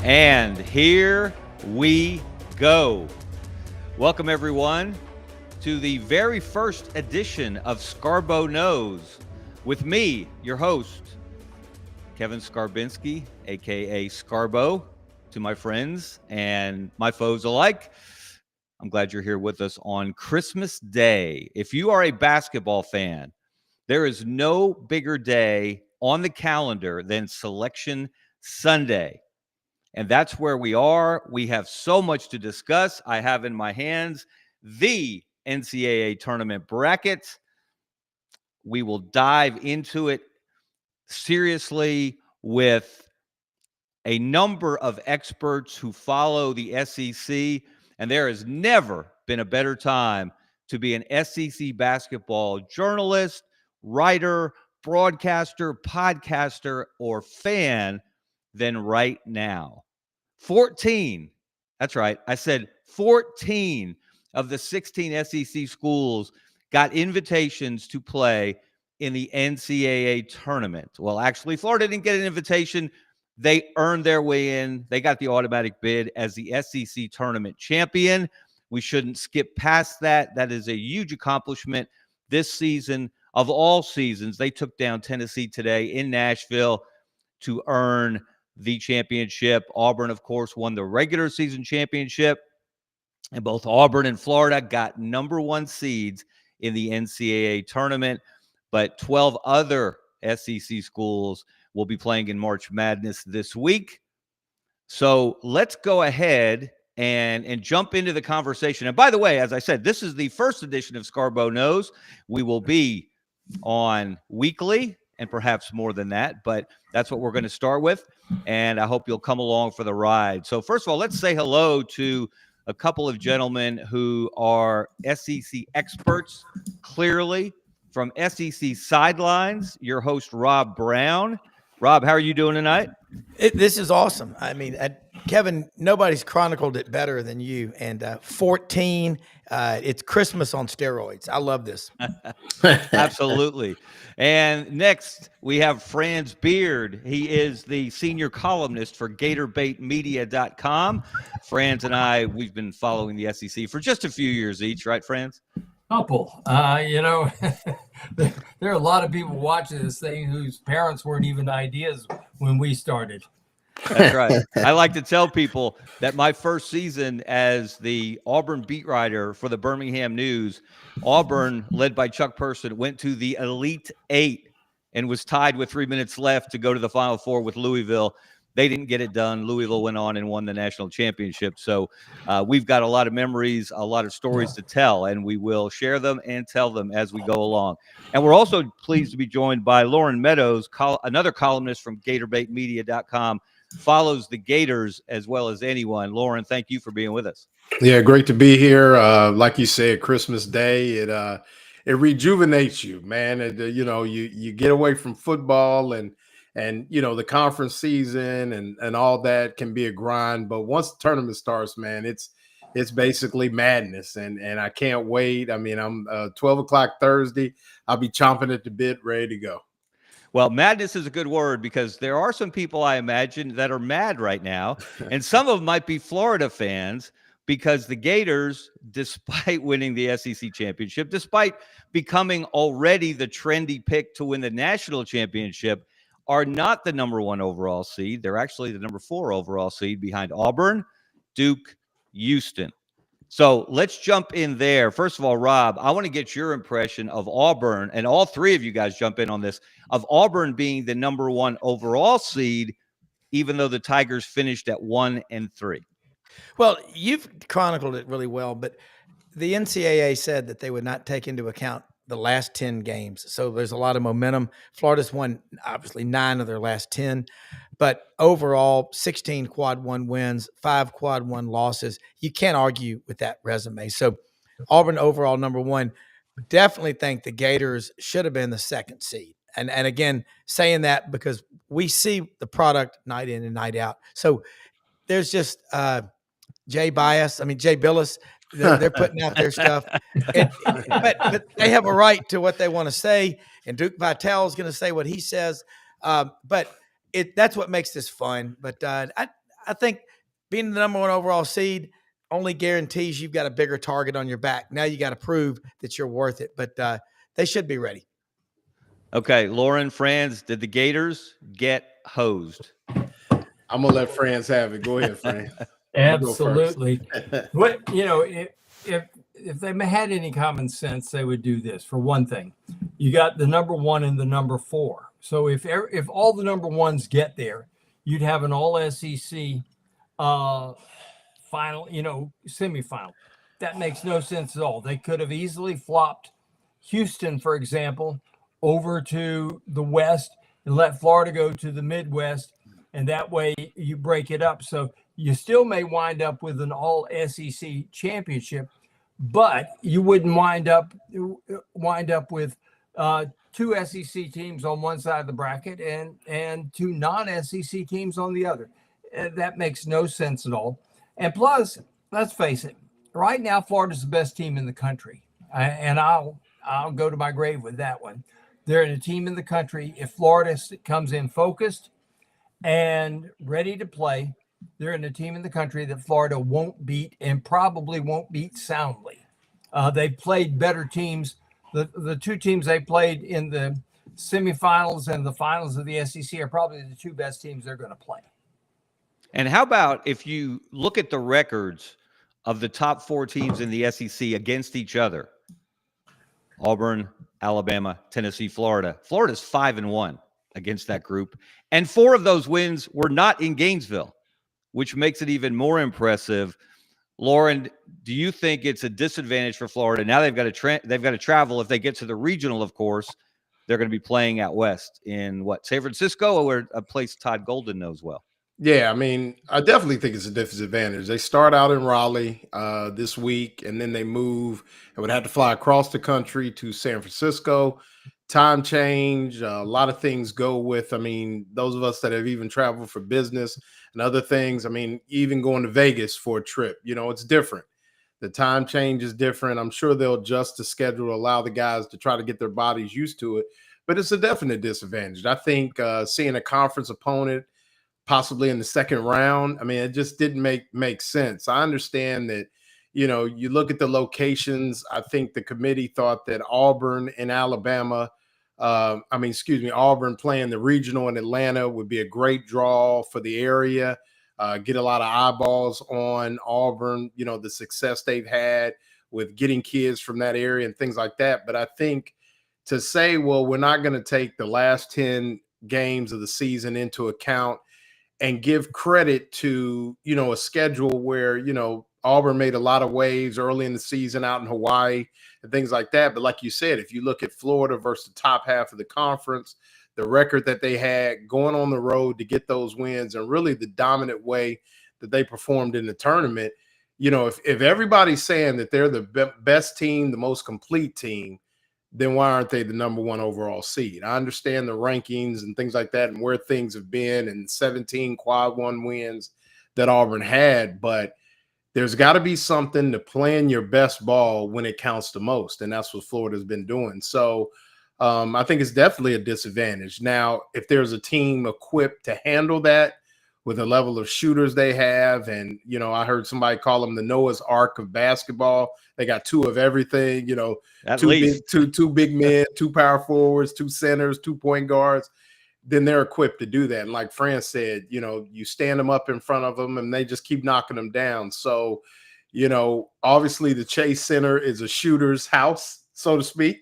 And here we go. Welcome, everyone, to the very first edition of Scarbo Knows with me, your host, Kevin Skarbinski, a.k.a. Scarbo, to my friends and my foes alike. I'm glad you're here with us on Christmas Day. If you are a basketball fan, there is no bigger day on the calendar than Selection Sunday. And that's where we are. We have so much to discuss. I have in my hands the NCAA tournament bracket. We will dive into it seriously with a number of experts who follow the SEC. And there has never been a better time to be an SEC basketball journalist, writer, broadcaster, podcaster, or fan than right now. 14, that's right, I said 14 of the 16 SEC schools got invitations to play in the NCAA tournament. Well, actually, Florida didn't get an invitation. They earned their way in. They got the automatic bid as the SEC tournament champion. We shouldn't skip past that. That is a huge accomplishment this season. Of all seasons, they took down Tennessee today in Nashville to earn the championship. Auburn, of course, won the regular season championship, and both Auburn and Florida got number one seeds in the NCAA tournament. But 12 other SEC schools will be playing in March Madness this week. So let's go ahead and jump into the conversation. And by the way, as I said, this is the first edition of Scarbo Knows. We will be on weekly and perhaps more than that, but that's what we're going to start with. And I hope you'll come along for the ride. So first of all, let's say hello to a couple of gentlemen who are SEC experts, clearly. From SEC Sidelines, your host, Rob Brown. Rob, how are you doing tonight? This is awesome. I mean, Kevin, nobody's chronicled it better than you. And 14, it's Christmas on steroids. I love this. Absolutely. And next, we have Franz Beard. He is the senior columnist for GatorBaitMedia.com. Franz and I, we've been following the SEC for just a few years each, right, Franz? Couple. There are a lot of people watching this thing whose parents weren't even ideas when we started. That's right. I like to tell people that my first season as the Auburn beat writer for the Birmingham News, Auburn, led by Chuck Person, went to the Elite Eight and was tied with 3 minutes left to go to the Final Four with Louisville. They didn't get it done. Louisville went on and won the national championship. So we've got a lot of memories, a lot of stories to tell, and we will share them and tell them as we go along. And we're also pleased to be joined by Lauren Meadows, another columnist from GatorBaitMedia.com, follows the Gators as well as anyone. Lauren, thank you for being with us. Yeah, great to be here. Like you said, Christmas Day, it rejuvenates you, man. You get away from football and the conference season and all that can be a grind. But once the tournament starts, man, it's basically madness. And I can't wait. I mean, I'm 12 o'clock Thursday. I'll be chomping at the bit, ready to go. Well, madness is a good word because there are some people, I imagine, that are mad right now. And some of them might be Florida fans because the Gators, despite winning the SEC championship, despite becoming already the trendy pick to win the national championship, are not the number one overall seed. They're actually the number 4 overall seed behind Auburn, Duke, Houston. So let's jump in there. First of all, Rob, I want to get your impression of Auburn, and all three of you guys jump in on this, of Auburn being the number 1 overall seed, even though the Tigers finished at 1 and 3. Well, you've chronicled it really well, but the NCAA said that they would not take into account the last 10 games. So there's a lot of momentum. Florida's won, obviously, 9 of their last 10. But overall, 16 quad 1 wins, 5 quad 1 losses. You can't argue with that resume. So Auburn overall number 1. Definitely think the Gators should have been the 2nd seed. And again, saying that because we see the product night in and night out. So there's just Jay Billis. They're putting out their stuff. But they have a right to what they want to say. And Duke Vitale is going to say what he says. But that's what makes this fun. But I I think being the number 1 overall seed only guarantees you've got a bigger target on your back. Now you got to prove that you're worth it, but they should be ready. Okay, Lauren, Franz, did the Gators get hosed? I'm gonna let Franz have it. Go ahead, Franz. Absolutely. What if they had any common sense, they would do this. For one thing, you got the number 1 and the number 4. So if all the number 1s get there, you'd have an all SEC final, semifinal. That makes no sense at all. They could have easily flopped Houston, for example, over to the West and let Florida go to the Midwest. And that way you break it up. So you still may wind up with an all SEC championship, but you wouldn't wind up with 2 SEC teams on one side of the bracket and 2 non-SEC teams on the other. That makes no sense at all. And plus, let's face it, right now Florida's the best team in the country, and I'll go to my grave with that one. They're in a team in the country. If Florida comes in focused and ready to play, they're in a team in the country that Florida won't beat and probably won't beat soundly. They played better teams. The 2 teams they played in the semifinals and the finals of the SEC are probably the 2 best teams they're going to play. And how about if you look at the records of the top 4 teams in the SEC against each other? Auburn, Alabama, Tennessee, Florida. Florida's 5-1 against that group. And 4 of those wins were not in Gainesville, which makes it even more impressive. Lauren, do you think it's a disadvantage for Florida? Now they've got to travel. If they get to the regional, of course, they're going to be playing out west in San Francisco, or a place Todd Golden knows well. Yeah, I mean, I definitely think it's a disadvantage. They start out in Raleigh this week, and then they move and would have to fly across the country to San Francisco. Time change, a lot of things go with, I mean, those of us that have even traveled for business and other things, I mean, even going to Vegas for a trip, it's different. The time change is different. I'm sure they'll adjust the schedule, allow the guys to try to get their bodies used to it, but it's a definite disadvantage. I think seeing a conference opponent possibly in the second round, I mean, it just didn't make sense. I understand that, you look at the locations. I think the committee thought that Auburn and Alabama, Auburn playing the regional in Atlanta would be a great draw for the area, get a lot of eyeballs on Auburn, the success they've had with getting kids from that area and things like that. But I think to say, well, we're not going to take the last 10 games of the season into account and give credit to, a schedule where, Auburn made a lot of waves early in the season out in Hawaii and things like that. But like you said, if you look at Florida versus the top half of the conference, the record that they had going on the road to get those wins and really the dominant way that they performed in the tournament, if everybody's saying that they're the best team, the most complete team, then why aren't they the number 1 overall seed? I understand the rankings and things like that and where things have been and 17 quad 1 wins that Auburn had, but there's got to be something to playing your best ball when it counts the most, and that's what Florida's been doing. So I think it's definitely a disadvantage. Now, if there's a team equipped to handle that with the level of shooters they have, and, I heard somebody call them the Noah's Ark of basketball. They got 2 of everything, two big men, 2 power forwards, 2 centers, 2 point guards. Then they're equipped to do that. And like Fran said, you stand them up in front of them and they just keep knocking them down. So, obviously the Chase Center is a shooter's house, so to speak.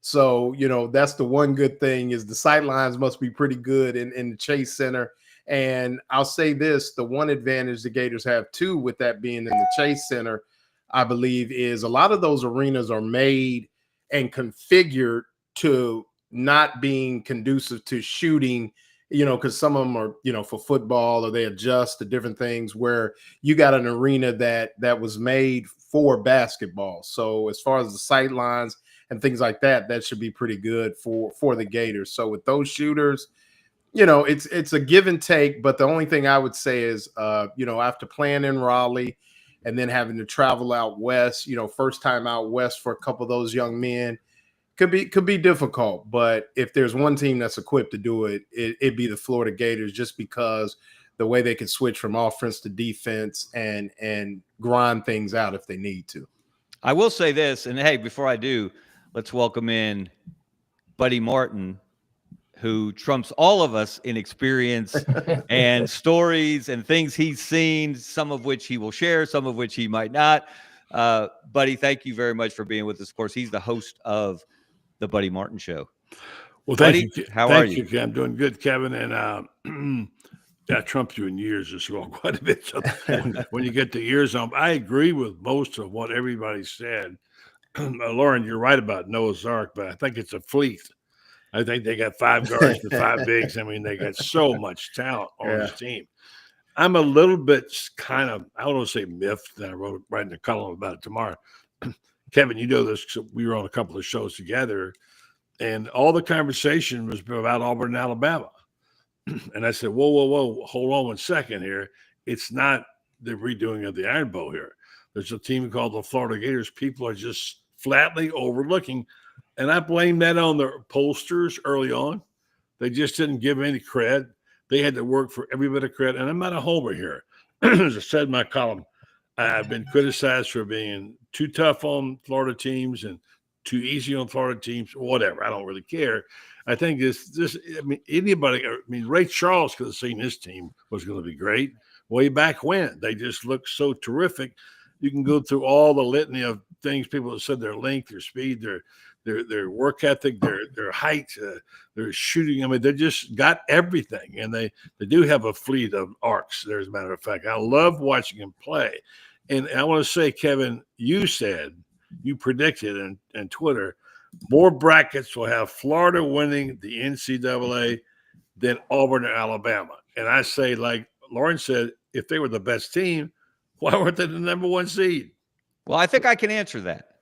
So, that's the one good thing is the sightlines must be pretty good in the Chase Center. And I'll say this, the one advantage the Gators have too, with that being in the Chase Center, I believe, is a lot of those arenas are made and configured to not being conducive to shooting, because some of them are, for football, or they adjust to different things, where you got an arena that was made for basketball. So as far as the sight lines and things like that, that should be pretty good for the Gators. So with those shooters, it's a give and take. But the only thing I would say is, after playing in Raleigh and then having to travel out west, first time out west for a couple of those young men, could be difficult. But if there's one team that's equipped to do it, it'd be the Florida Gators, just because the way they could switch from offense to defense and grind things out if they need to. I will say this, and hey, before I do, let's welcome in Buddy Martin, who trumps all of us in experience and stories and things he's seen, some of which he will share, some of which he might not. Buddy, thank you very much for being with us. Of course, he's the host of the Buddy Martin Show. Well, thank Buddy, you. How thank are you? you? I'm doing good, Kevin. And I trumped you in years as well, quite a bit. So when you get the years on, I agree with most of what everybody said. Lauren, you're right about Noah's Ark, but I think it's a fleet. I think they got 5 guards and 5 bigs. I mean, they got so much talent on this team. I'm a little bit kind of, I don't want to say miffed, that I wrote writing a column about it tomorrow. Kevin, you know this, we were on a couple of shows together, and all the conversation was about Auburn and Alabama. And I said, whoa, hold on 1 second here. It's not the redoing of the Iron Bowl here. There's a team called the Florida Gators. People are just flatly overlooking. And I blame that on the pollsters early on. They just didn't give any credit. They had to work for every bit of credit. And I'm not a homer here. As I said in my column, I've been criticized for being too tough on Florida teams and too easy on Florida teams, whatever. I don't really care. I think Ray Charles could have seen his team was going to be great way back when. They just looked so terrific. You can go through all the litany of things people have said, their length, their speed, their work ethic, their height, their shooting. I mean, they just got everything, and they do have a fleet of arcs. As a matter of fact, I love watching them play. And I want to say, Kevin, you predicted in Twitter, more brackets will have Florida winning the NCAA than Auburn or Alabama. And I say, like Lauren said, if they were the best team, why weren't they the number 1 seed? Well, I think I can answer that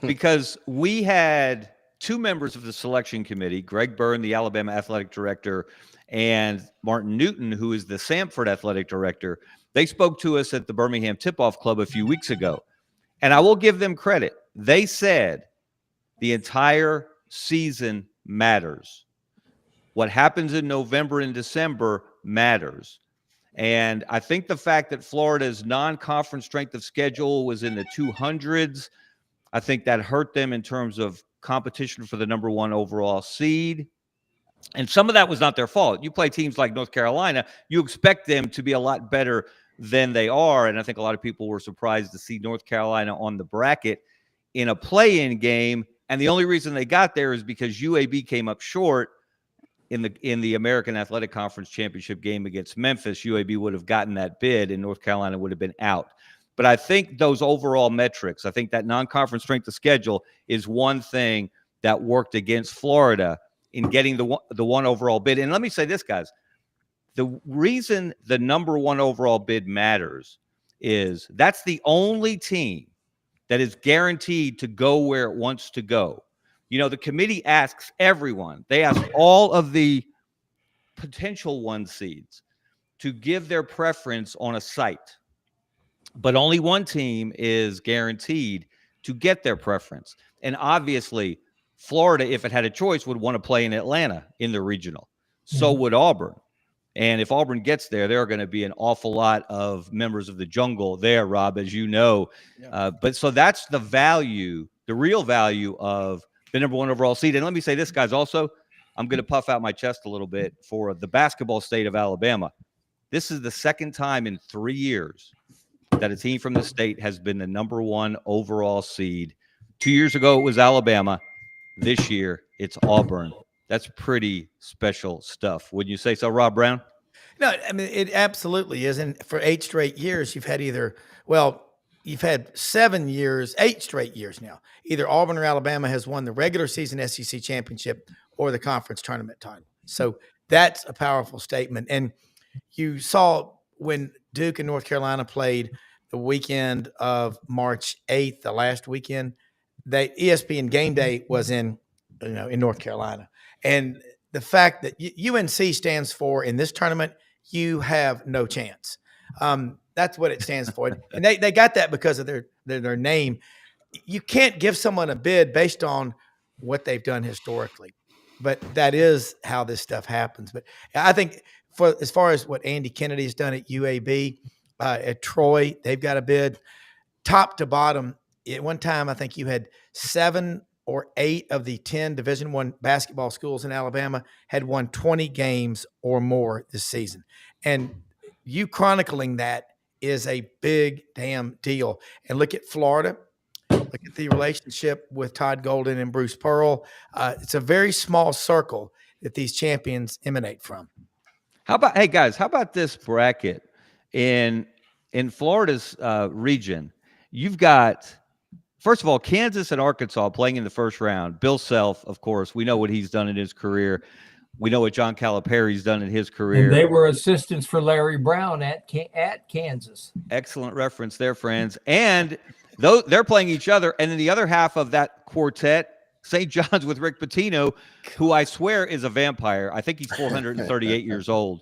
because we had 2 members of the selection committee, Greg Byrne, the Alabama athletic director, and Martin Newton, who is the Samford athletic director. They spoke to us at the Birmingham Tip-Off Club a few weeks ago, and I will give them credit. They said the entire season matters. What happens in November and December matters. And I think the fact that Florida's non-conference strength of schedule was in the 200s, I think that hurt them in terms of competition for the number 1 overall seed. And some of that was not their fault. You play teams like North Carolina, you expect them to be a lot better than they are. And I think a lot of people were surprised to see North Carolina on the bracket in a play-in game. And the only reason they got there is because UAB came up short in the American Athletic Conference championship game against Memphis. UAB would have gotten that bid, and North Carolina would have been out. But I think those overall metrics, I think that non-conference strength of schedule is one thing that worked against Florida in getting the 1 overall bid. And let me say this, guys. The reason the number 1 overall bid matters is that's the only team that is guaranteed to go where it wants to go. You know, the committee asks everyone, they ask all of the potential 1 seeds to give their preference on a site, but only 1 team is guaranteed to get their preference. And obviously, Florida, if it had a choice, would want to play in Atlanta in the regional. So would Auburn. And if Auburn gets there, there are going to be an awful lot of members of the jungle there, Rob, as you know. Yeah. But so that's the value, the real value of the number 1 overall seed. And let me say this, guys, also, I'm going to puff out my chest a little bit for the basketball state of Alabama. This is the 2nd time in 3 years that a team from the state has been the number 1 overall seed. 2 years ago, it was Alabama. This year, it's Auburn. That's pretty special stuff. Wouldn't you say so, Rob Brown? No, I mean, it absolutely is. And for 8 straight years, you've had you've had 8 straight years now. Either Auburn or Alabama has won the regular season SEC championship or the conference tournament title. So that's a powerful statement. And you saw when Duke and North Carolina played the weekend of March 8th, the last weekend, ESPN Game Day was in North Carolina. And the fact that UNC stands for, in this tournament, you have no chance. That's what it stands for. And they got that because of their name. You can't give someone a bid based on what they've done historically. But that is how this stuff happens. But I think for as far as what Andy Kennedy has done at UAB, at Troy, they've got a bid top to bottom. At one time, I think you had 7 or 8 of the 10 Division I basketball schools in Alabama had won 20 games or more this season. And you chronicling that is a big damn deal. And look at Florida. Look at the relationship with Todd Golden and Bruce Pearl. It's a very small circle that these champions emanate from. Hey guys, how about this bracket in Florida's region? You've got, first of all, Kansas and Arkansas playing in the first round. Bill Self, of course, we know what he's done in his career. We know what John Calipari's done in his career. And they were assistants for Larry Brown at Kansas. Excellent reference there, friends. And though they're playing each other, and then the other half of that quartet, St. John's with Rick Pitino, who I swear is a vampire. I think he's 438 years old.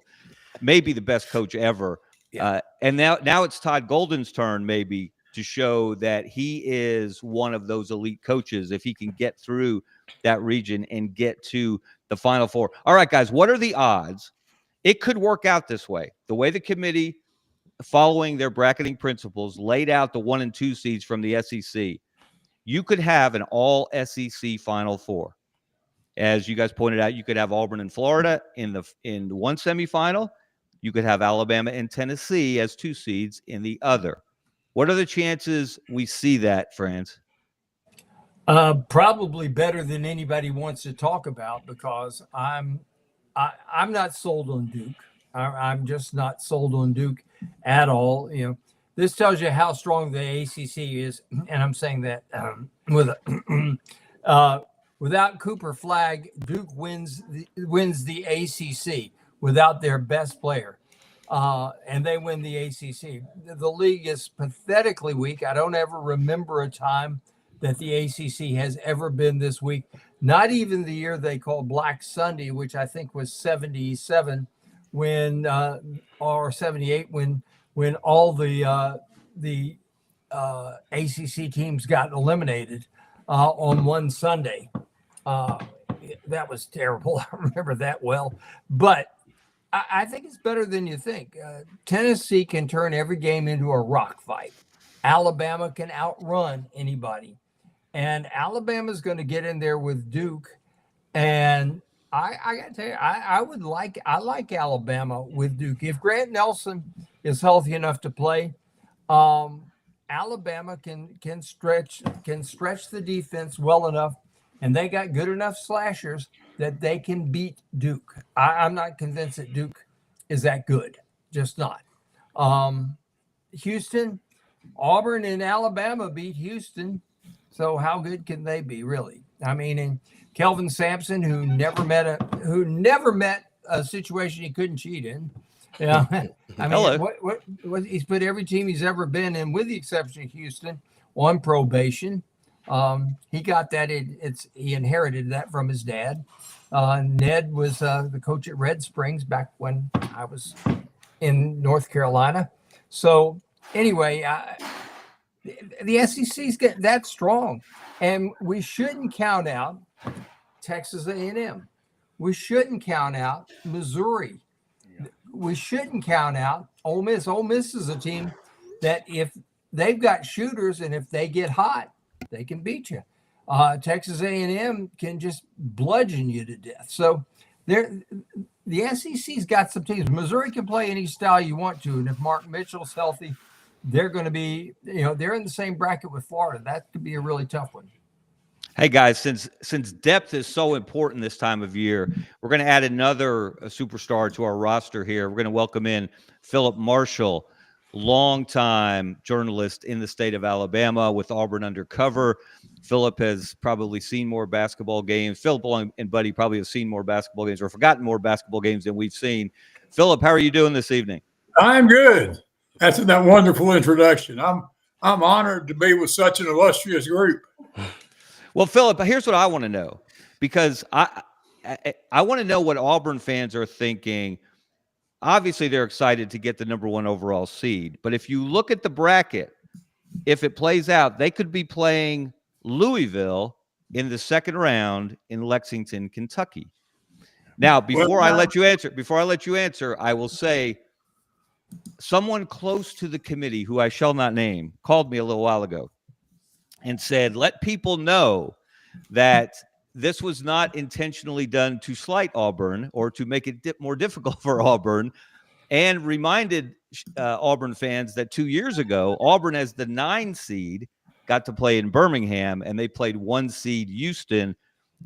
Maybe the best coach ever. Yeah. And now it's Todd Golden's turn, maybe, to show that he is one of those elite coaches if he can get through that region and get to the Final Four. All right, guys, what are the odds? It could work out this way. The way the committee, following their bracketing principles, laid out the 1 and 2 seeds from the SEC, you could have an all SEC Final Four. As you guys pointed out, you could have Auburn and Florida in one semifinal. You could have Alabama and Tennessee as 2 seeds in the other. What are the chances we see that, Franz? Probably better than anybody wants to talk about, because I'm not sold on Duke. I'm just not sold on Duke at all. You know, this tells you how strong the ACC is, and I'm saying that without Cooper Flagg, Duke wins the ACC without their best player, and they win the ACC. The league is pathetically weak. I don't ever remember a time that the ACC has ever been this weak. Not even the year they called Black Sunday, which I think was 77, or 78, when all the ACC teams got eliminated on one Sunday. That was terrible. I remember that well. But I think it's better than you think. Tennessee can turn every game into a rock fight. Alabama can outrun anybody. And Alabama's going to get in there with Duke. And I got to tell you, I like Alabama with Duke. If Grant Nelson is healthy enough to play, Alabama can stretch the defense well enough, and they got good enough slashers that they can beat Duke. I'm not convinced that Duke is that good, just not. Houston, Auburn, and Alabama beat Houston. So how good can they be, really? I mean, and Kelvin Sampson, who never met a situation he couldn't cheat in. Yeah, I mean, what he's put every team he's ever been in, with the exception of Houston, on probation. He got that. He inherited that from his dad. Ned was the coach at Red Springs back when I was in North Carolina. So anyway, the SEC's get that strong, and we shouldn't count out Texas A&M. We shouldn't count out Missouri. We shouldn't count out Ole Miss. Ole Miss is a team that, if they've got shooters and if they get hot, they can beat you. Texas A&M can just bludgeon you to death. So the SEC's got some teams. Missouri can play any style you want to, and if Mark Mitchell's healthy, they're going to be, they're in the same bracket with Florida. That could be a really tough one. Hey guys, since depth is so important this time of year, we're going to add another superstar to our roster here. We're going to welcome in Philip Marshall, longtime journalist in the state of Alabama with Auburn Undercover. Philip has probably seen more basketball games. Philip and Buddy probably have seen more basketball games or forgotten more basketball games than we've seen. Philip, how are you doing this evening? I'm good. That's that wonderful introduction. I'm honored to be with such an illustrious group. Well, Philip, here's what I want to know, because I want to know what Auburn fans are thinking. Obviously, they're excited to get the number 1 overall seed. But if you look at the bracket, if it plays out, they could be playing Louisville in the second round in Lexington, Kentucky. Now, before Well, I let you answer, I will say someone close to the committee, who I shall not name, called me a little while ago and said, let people know that this was not intentionally done to slight Auburn or to make it more difficult for Auburn, and reminded Auburn fans that 2 years ago, Auburn, as the 9 seed, got to play in Birmingham, and they played 1 seed Houston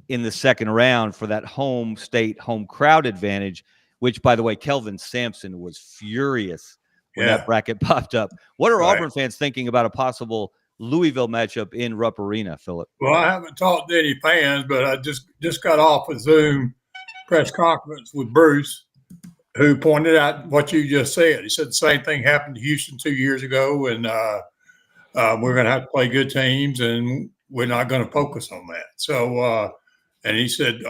in the second round for that home state, home crowd advantage, which, by the way, Kelvin Sampson was furious when that bracket popped up. What are Auburn fans thinking about a possible Louisville matchup in Rupp Arena, Philip? Well, I haven't talked to any fans, but I just got off a Zoom press conference with Bruce, who pointed out what you just said. He said the same thing happened to Houston 2 years ago, and we're going to have to play good teams, and we're not going to focus on that. So, and he said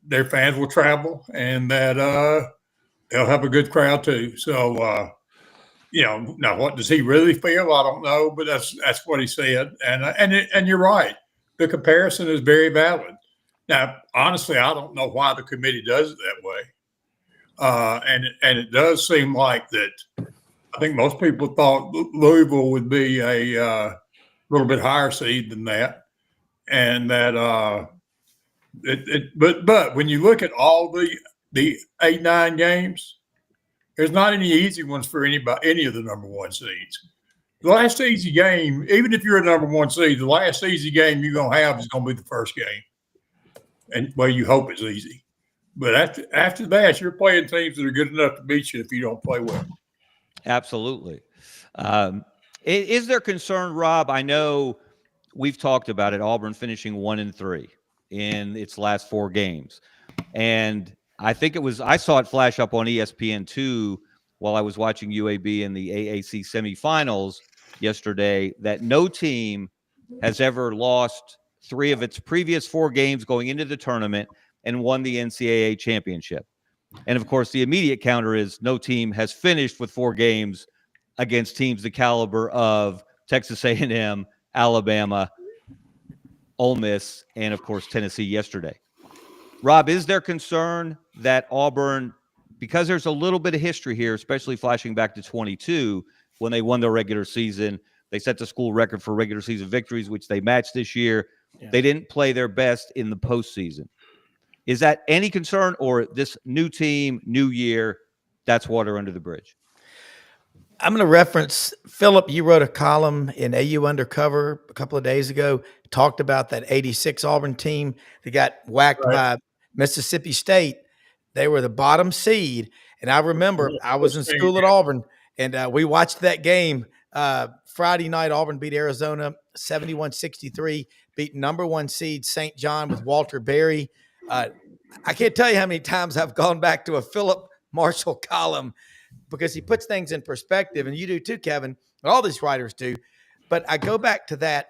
their fans will travel, and that they'll have a good crowd too. So, now what does he really feel? I don't know, but that's what he said, and you're right. The comparison is very valid. Now, honestly, I don't know why the committee does it that way. And it does seem like that. I think most people thought Louisville would be a little bit higher seed than that, and that but when you look at all the 8-9 games, there's not any easy ones for any of the number 1 seeds. The last easy game, even if you're a number 1 seed, the last easy game you're gonna have is gonna be the first game, and well, you hope it's easy. But after that, you're playing teams that are good enough to beat you if you don't play well. Absolutely. Is there concern, Rob? I know we've talked about it. Auburn finishing 1-3 in its last 4 games, and I think I saw it flash up on ESPN2 while I was watching UAB in the AAC semifinals yesterday that no team has ever lost 3 of its previous 4 games going into the tournament and won the NCAA championship. And of course, the immediate counter is no team has finished with 4 games against teams the caliber of Texas A&M, Alabama, Ole Miss, and of course, Tennessee yesterday. Rob, is there concern that Auburn, because there's a little bit of history here, especially flashing back to 22, when they won the regular season, they set the school record for regular season victories, which they matched this year. Yeah. They didn't play their best in the postseason. Is that any concern, or this new team, new year, that's water under the bridge? I'm going to reference, Philip, you wrote a column in AU Undercover a couple of days ago, talked about that 86 Auburn team that got whacked by Mississippi State. They were the bottom seed. And I remember I was in school at Auburn, and we watched that game. Friday night, Auburn beat Arizona 71-63, beat number 1 seed St. John with Walter Berry. I can't tell you how many times I've gone back to a Philip Marshall column because he puts things in perspective, and you do too, Kevin, and all these writers do. But I go back to that.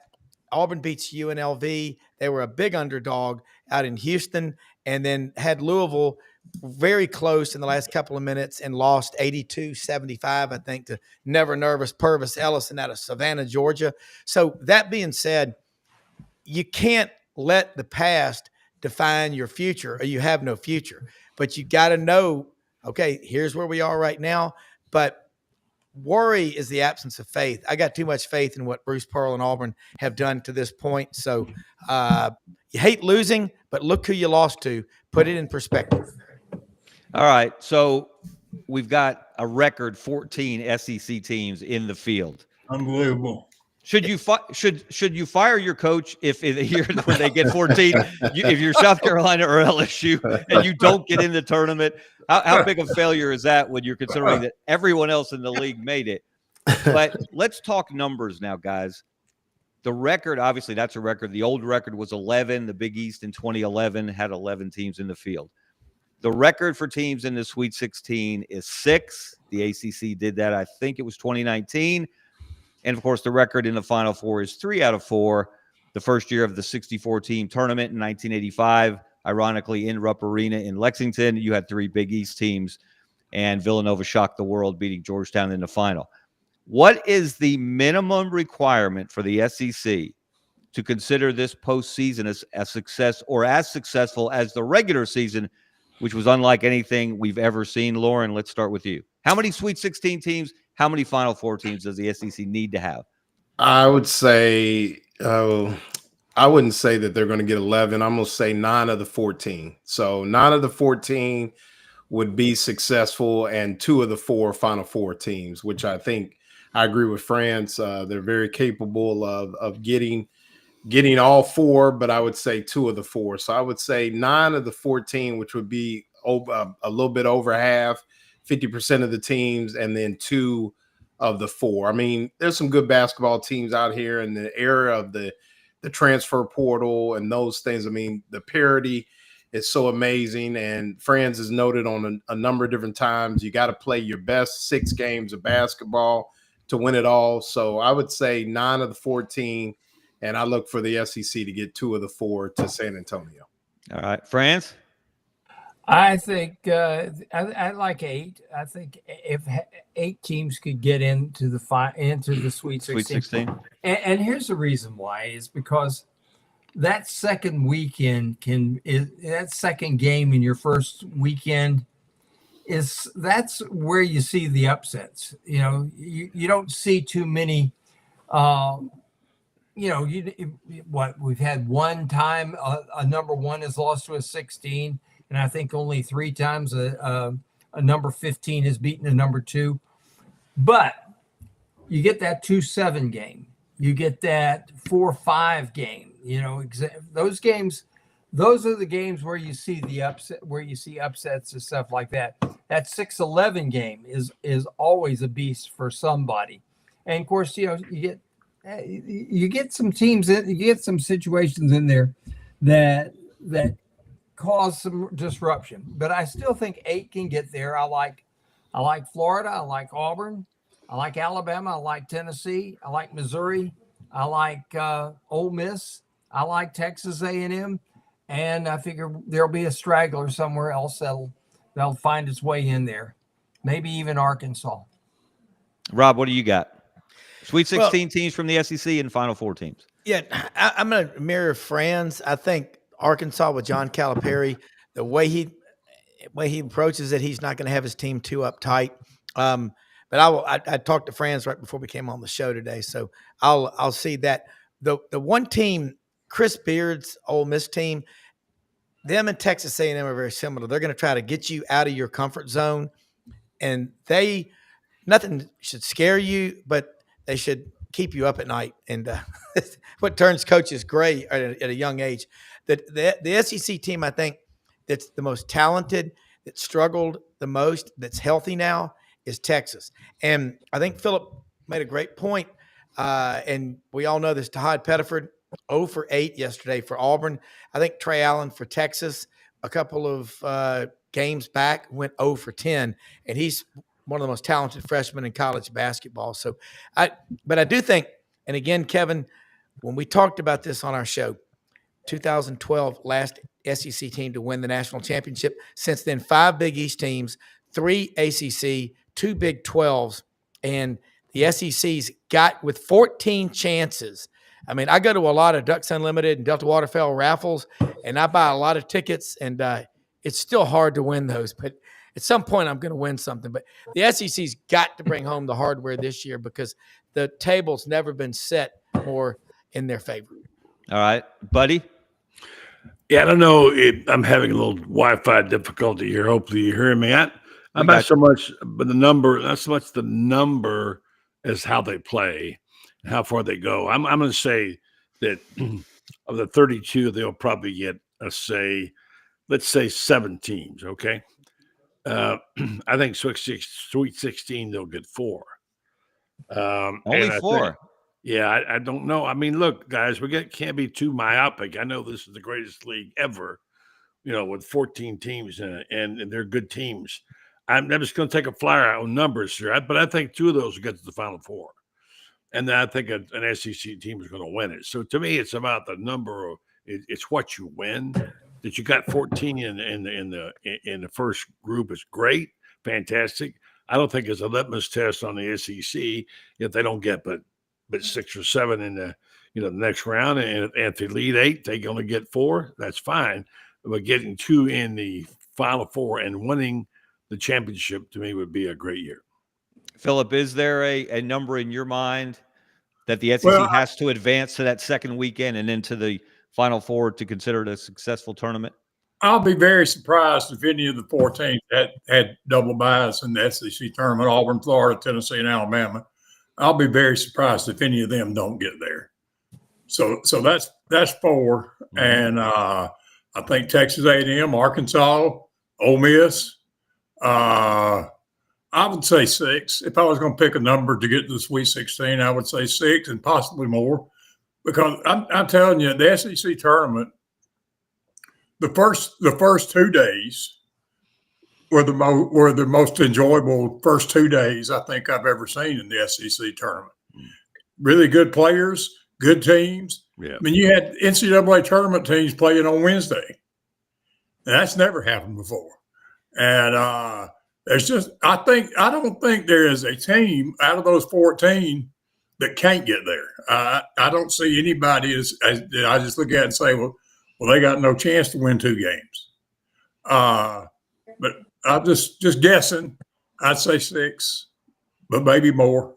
Auburn beats UNLV. They were a big underdog out in Houston, and then had Louisville very close in the last couple of minutes and lost 82-75, I think, to Never Nervous Purvis Ellison out of Savannah, Georgia. So that being said, you can't let the past define your future, or you have no future. But you got to know, okay, here's where we are right now. But worry is the absence of faith. I got too much faith in what Bruce Pearl and Auburn have done to this point. So you hate losing, but look who you lost to. Put it in perspective. All right. So we've got a record 14 SEC teams in the field. Unbelievable. Should you fire your coach if in the year when they get 14, if you're South Carolina or LSU and you don't get in the tournament? How big of a failure is that when you're considering that everyone else in the league made it? But let's talk numbers now, guys. The record, obviously, that's a record. The old record was 11. The Big East in 2011 had 11 teams in the field. The record for teams in the Sweet 16 is 6. The ACC did that, I think it was 2019. And, of course, the record in the Final Four is 3 out of 4. The first year of the 64-team tournament in 1985, ironically, in Rupp Arena in Lexington, you had 3 Big East teams, and Villanova shocked the world, beating Georgetown in the final. What is the minimum requirement for the SEC to consider this postseason as a success, or as successful as the regular season which was unlike anything we've ever seen. Lauren, let's start with you. How many Sweet 16 teams, how many Final Four teams does the SEC need to have? I would say, I wouldn't say that they're going to get 11. I'm going to say 9 of the 14. So 9 of the 14 would be successful, and 2 of the 4 Final Four teams, which I think I agree with France. They're very capable of getting all 4, but I would say 2 of the 4. So I would say 9 of the 14, which would be a little bit over half, 50% of the teams, and then 2 of the 4. I mean, there's some good basketball teams out here in the era of the transfer portal and those things. I mean, the parity is so amazing. And Franz has noted on a number of different times, you got to play your best 6 games of basketball to win it all. So I would say 9 of the 14, and I look for the SEC to get 2 of the 4 to San Antonio. All right, Franz? I think I like 8. I think if 8 teams could get into the Sweet 16. Sweet 16. And here's the reason why is because that second weekend that second game in your first weekend that's where you see the upsets. You know, you don't see too many. We've had one time a number 1 has lost to a 16. And I think only 3 times a number 15 has beaten a number 2. But you get that 2-7 game. You get that 4-5 game. You know, those games, those are the games where you see the upset, where you see upsets and stuff like that. That 6-11 game is always a beast for somebody. And of course, you know, you get some teams, you get some situations in there that cause some disruption, but I still think 8 can get there. I like Florida. I like Auburn. I like Alabama. I like Tennessee. I like Missouri. I like Ole Miss. I like Texas A&M, and I figure there'll be a straggler somewhere else that'll find its way in there. Maybe even Arkansas. Rob, what do you got? Sweet 16 teams from the SEC and Final Four teams. Yeah, I'm going to mirror Franz. I think Arkansas with John Calipari, the way he approaches it, he's not going to have his team too uptight. But I talked to Franz right before we came on the show today, so I'll see that. The one team, Chris Beard's Ole Miss team, them and Texas A&M are very similar. They're going to try to get you out of your comfort zone, and nothing should scare you, but they should keep you up at night. And what turns coaches gray at a young age. The SEC team, I think, that's the most talented, that struggled the most, that's healthy now, is Texas. And I think Philip made a great point. And we all know this, Tahad Pettiford, 0 for 8 yesterday for Auburn. I think Trey Allen for Texas, a couple of games back, went 0 for 10. And he's one of the most talented freshmen in college basketball. But I do think, and again, Kevin, when we talked about this on our show, 2012, last SEC team to win the national championship. Since then, 5 Big East teams, 3 ACC, 2 Big 12s, and the SEC's got with 14 chances. I mean, I go to a lot of Ducks Unlimited and Delta Waterfowl raffles, and I buy a lot of tickets, and it's still hard to win those. But at some point, I'm going to win something. But the SEC's got to bring home the hardware this year because the table's never been set more in their favor. All right, buddy. Yeah, I don't know. I'm having a little Wi-Fi difficulty here. Hopefully you hear me. I'm not so much the number as how they play, how far they go. I'm going to say that of the 32, they'll probably get let's say 7 teams. Okay, I think Sweet 16 they'll get 4. Only 4. Yeah, I don't know. I mean, look, guys, can't be too myopic. I know this is the greatest league ever, you know, with 14 teams in it, and they're good teams. I'm just going to take a flyer out on numbers here, but I think 2 of those will get to the Final Four, and then I think an SEC team is going to win it. So to me, it's about the number of it's what you win. That you got 14 in the first group is great, fantastic. I don't think it's a litmus test on the SEC if they don't get but 6 or 7 in the next round, and if they lead 8, they only get 4. That's fine. But getting 2 in the Final Four and winning the championship, to me, would be a great year. Philip, is there a number in your mind that the SEC Well, has to advance to that second weekend and into the Final Four to consider it a successful tournament? I'll be very surprised if any of the 4 teams had double byes in the SEC tournament: Auburn, Florida, Tennessee, and Alabama. I'll be very surprised if any of them don't get there. So that's 4, and I think Texas A&M, Arkansas, Ole Miss. I would say 6. If I was going to pick a number to get to the Sweet 16, I would say 6 and possibly more, because I'm telling you, the SEC tournament, the first 2 days were the most enjoyable first 2 days I think I've ever seen in the SEC tournament. Really good players, good teams. Yeah. I mean, you had NCAA tournament teams playing on Wednesday. And that's never happened before. And there's just I don't think there is a team out of those 14 that can't get there. I don't see anybody as I just look at it and say, well, they got no chance to win 2 games. But I'm just guessing. I'd say 6, but maybe more.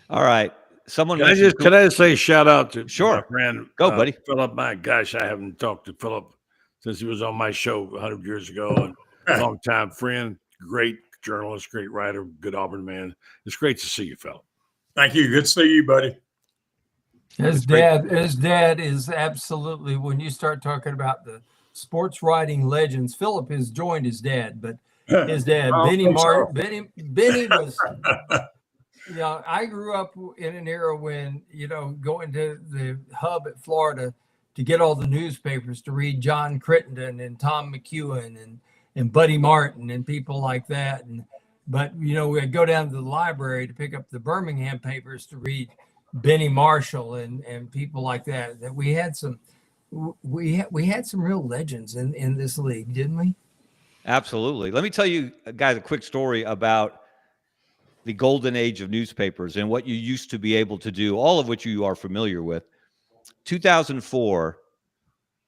All right. Can I just say shout out to Sure. my friend? Go, buddy. Philip. My gosh, I haven't talked to Philip since he was on my show 100 years ago. And long-time friend, great journalist, great writer, good Auburn man. It's great to see you, Philip. Thank you. Good to see you, buddy. His dad is absolutely, when you start talking about the sports writing legends, Philip has joined his dad, but his dad, Benny was, I grew up in an era when, going to the hub at Florida to get all the newspapers to read John Crittenden and Tom McEwen and Buddy Martin and people like that. But we'd go down to the library to pick up the Birmingham papers to read Benny Marshall and people like that. That we had some real legends in this league, didn't we? Absolutely. Let me tell you guys a quick story about the golden age of newspapers and what you used to be able to do, all of which you are familiar with. 2004,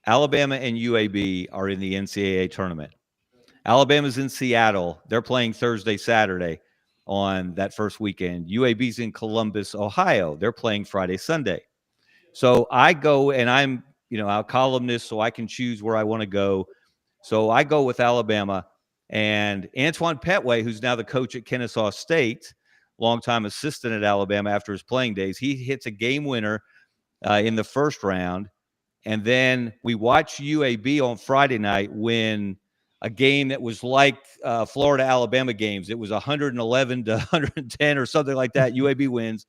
Alabama and UAB are in the NCAA tournament. Alabama's in Seattle. They're playing Thursday, Saturday on that first weekend. UAB's in Columbus, Ohio. They're playing Friday, Sunday. So I go, and I'm, a columnist, so I can choose where I want to go. So I go with Alabama, and Antoine Petway, who's now the coach at Kennesaw State, longtime assistant at Alabama after his playing days, he hits a game winner in the first round. And then we watch UAB on Friday night win a game that was like Florida-Alabama games. It was 111 to 110 or something like that. UAB wins.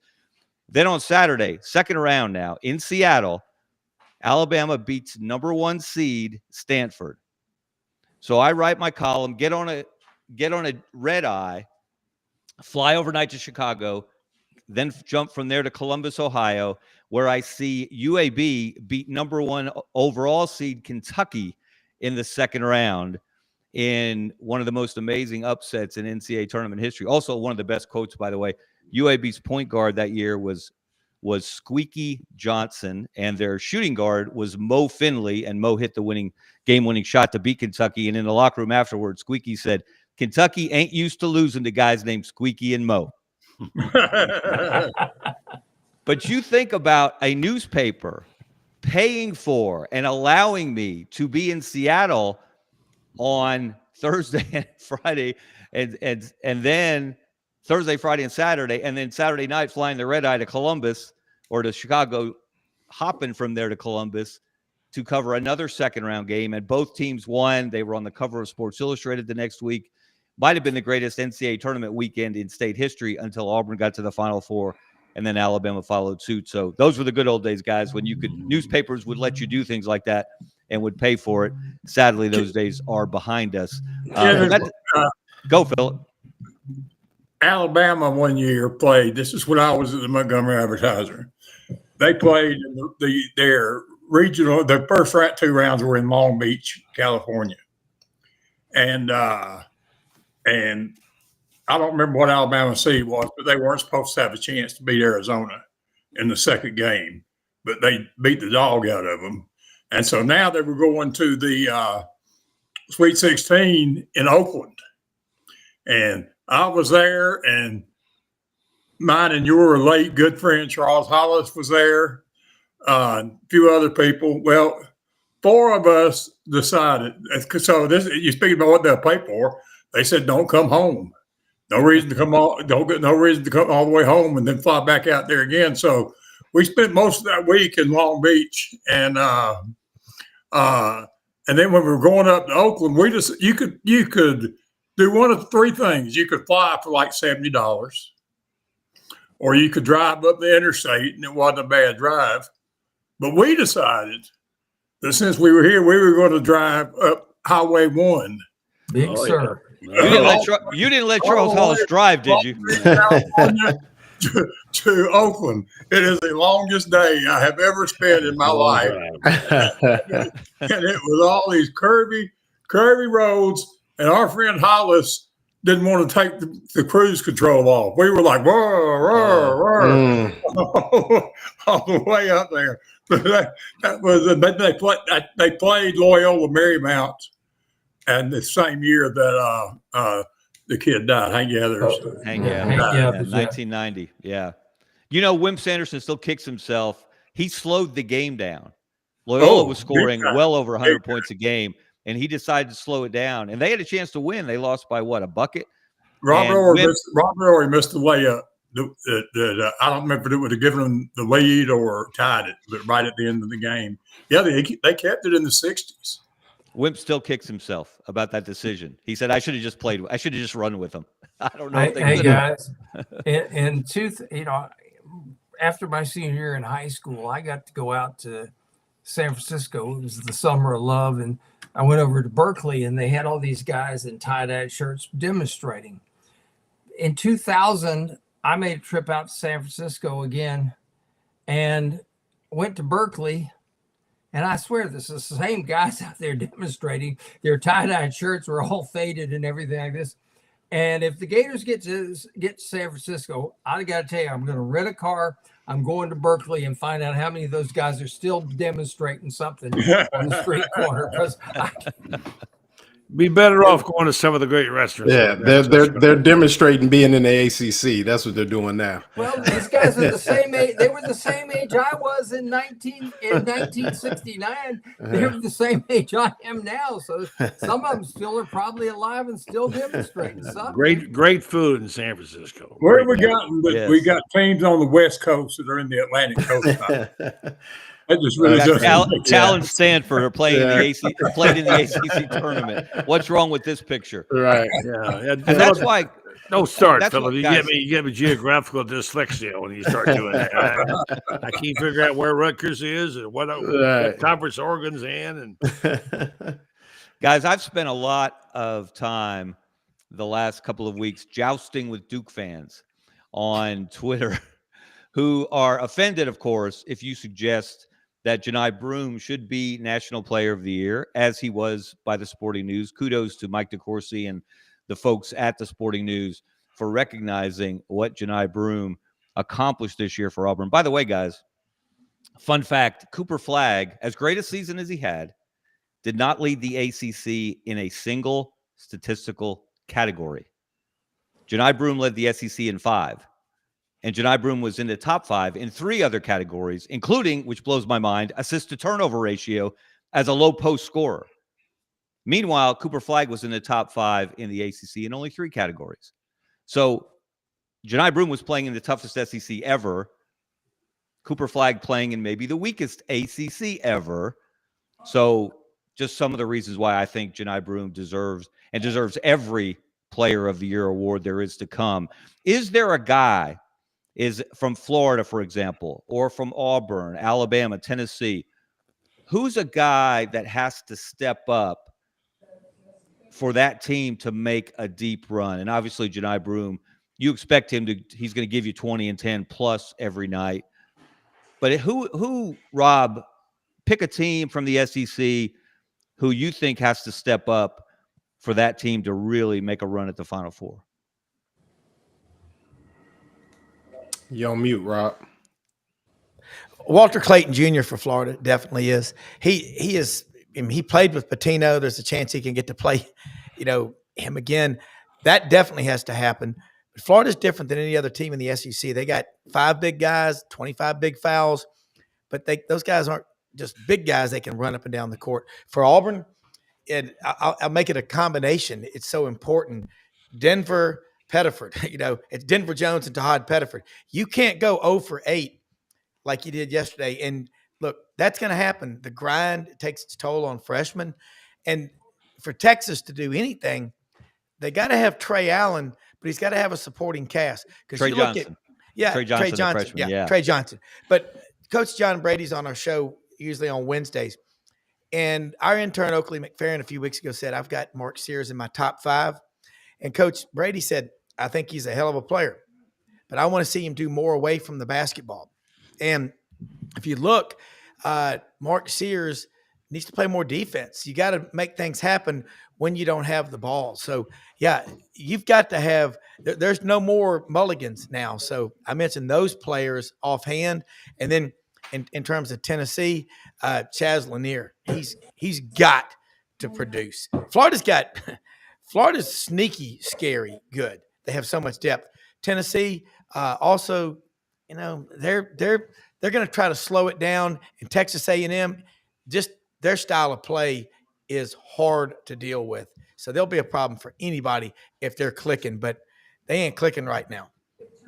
Then on Saturday, second round now, in Seattle, Alabama beats number 1 seed Stanford. So I write my column, get on a red eye, fly overnight to Chicago, then jump from there to Columbus, Ohio, where I see UAB beat number 1 overall seed Kentucky in the second round in one of the most amazing upsets in NCAA tournament history. Also one of the best quotes, by the way. UAB's point guard that year was Squeaky Johnson, and their shooting guard was Mo Finley, and Mo hit the game-winning shot to beat Kentucky. And in the locker room afterwards, Squeaky said, "Kentucky ain't used to losing to guys named Squeaky and Mo." But you think about a newspaper paying for and allowing me to be in Seattle on Thursday and Friday, and then Thursday, Friday, and Saturday, and then Saturday night flying the red eye to Columbus or to Chicago, hopping from there to Columbus to cover another second round game. And both teams won. They were on the cover of Sports Illustrated the next week. Might have been the greatest NCAA tournament weekend in state history until Auburn got to the Final Four, and then Alabama followed suit. So those were the good old days, guys, when newspapers would let you do things like that and would pay for it. Sadly, those days are behind us. Go, Philip. Alabama one year played. This is when I was at the Montgomery Advertiser. They played in their regional. Their first 2 rounds were in Long Beach, California, and I don't remember what Alabama seed was, but they weren't supposed to have a chance to beat Arizona in the second game, but they beat the dog out of them. And so now they were going to the Sweet 16 in Oakland. And I was there, and mine and your late good friend Charles Hollis was there, a few other people. Well, four of us decided. So this, you speaking about what they'll pay for. They said, don't come home. No reason to come all. Don't get no reason to come all the way home and then fly back out there again. So we spent most of that week in Long Beach, and then when we were going up to Oakland, you could do one of three things. You could fly for like $70, or you could drive up the interstate, and it wasn't a bad drive. But we decided that since we were here, we were going to drive up Highway 1. Big sir. You didn't let Charles Hollis drive, did you? to Oakland. It is the longest day I have ever spent in my life. And it was all these curvy roads. And our friend Hollis didn't want to take the cruise control off. We were like, roar, roar, roar, all the way up there. That was they played Loyola Marymount, and the same year that the kid died, Hank Gathers. Hank Gathers, 1990. Yeah. You know, Wimp Sanderson still kicks himself. He slowed the game down. Loyola was scoring well over 100 points a game, and he decided to slow it down. And they had a chance to win. They lost by what, a bucket? Robert Ory missed the layup. I don't remember if it would have given them the lead or tied it, but right at the end of the game. Yeah, they kept it in the 60s. Wimp still kicks himself about that decision. He said, I should have just played. I should have just run with them. I don't know. Hey guys, after my senior year in high school, I got to go out to San Francisco. It was the summer of love. And I went over to Berkeley, and they had all these guys in tie-dye shirts demonstrating. In 2000, I made a trip out to San Francisco again and went to Berkeley. And I swear, this is the same guys out there demonstrating. Their tie-dyed shirts were all faded and everything like this. And if the Gators get to San Francisco, I got to tell you, I'm going to rent a car. I'm going to Berkeley and find out how many of those guys are still demonstrating something on the street corner. Because be better off going to some of the great restaurants. Yeah, they're demonstrating being in the ACC. That's what they're doing now. Well, these guys are the same age. They were the same age I was in 1969. They're the same age I am now. So some of them still are probably alive and still demonstrating something. Great food in San Francisco. Where have we gotten? Yes. We got teams on the West Coast that are in the Atlantic Coast. That just really Cal and Stanford are playing in the ACC tournament. What's wrong with this picture? Right. Yeah. And that's why. Don't start, Philip. You get me geographical dyslexia when you start doing that. I can't figure out where Rutgers is and what conference Oregon's in. And guys, I've spent a lot of time the last couple of weeks jousting with Duke fans on Twitter, who are offended, of course, if you suggest that Johni Broome should be National Player of the Year, as he was by the Sporting News. Kudos to Mike DeCourcy and the folks at the Sporting News for recognizing what Johni Broome accomplished this year for Auburn. By the way, guys, fun fact, Cooper Flagg, as great a season as he had, did not lead the ACC in a single statistical category. Johni Broome led the SEC in 5. And Johni Broome was in the top 5 in 3 other categories, including, which blows my mind, assist-to-turnover ratio as a low-post scorer. Meanwhile, Cooper Flagg was in the top 5 in the ACC in only 3 categories. So Johni Broome was playing in the toughest SEC ever. Cooper Flagg playing in maybe the weakest ACC ever. So just some of the reasons why I think Johni Broome deserves every Player of the Year award there is to come. Is there a guy is from Florida, for example, or from Auburn, Alabama, Tennessee, who's a guy that has to step up for that team to make a deep run? And obviously, Johni Broome, you expect him he's going to give you 20 and 10 plus every night. But who, Rob, pick a team from the SEC who you think has to step up for that team to really make a run at the Final Four? You're on mute, Rob. Walter Clayton Jr. for Florida definitely is. He is I mean, he played with Patino. There's a chance he can get to play, him again. That definitely has to happen. But Florida's different than any other team in the SEC. They got 5 big guys, 25 big fouls, but those guys aren't just big guys. They can run up and down the court. For Auburn, and I'll make it a combination. It's so important. Denver, Pettiford, it's Denver Jones and Tahad Pettiford. You can't go 0 for 8 like you did yesterday. And look, that's going to happen. The grind takes its toll on freshmen. And for Texas to do anything, they got to have Trey Allen, but he's got to have a supporting cast. Trey Johnson. Trey Johnson. Yeah, Trey Johnson. But Coach John Brady's on our show usually on Wednesdays. And our intern, Oakley McFerrin, a few weeks ago said, I've got Mark Sears in my top 5. And Coach Brady said, I think he's a hell of a player, but I want to see him do more away from the basketball. And if you look, Mark Sears needs to play more defense. You got to make things happen when you don't have the ball. So, yeah, you've got to have – there's no more mulligans now. So I mentioned those players offhand. And then in terms of Tennessee, Chaz Lanier, he's got to produce. Florida's sneaky, scary, good. They have so much depth. Tennessee also, they're going to try to slow it down. And Texas A&M, just their style of play is hard to deal with. So there'll be a problem for anybody if they're clicking, but they ain't clicking right now.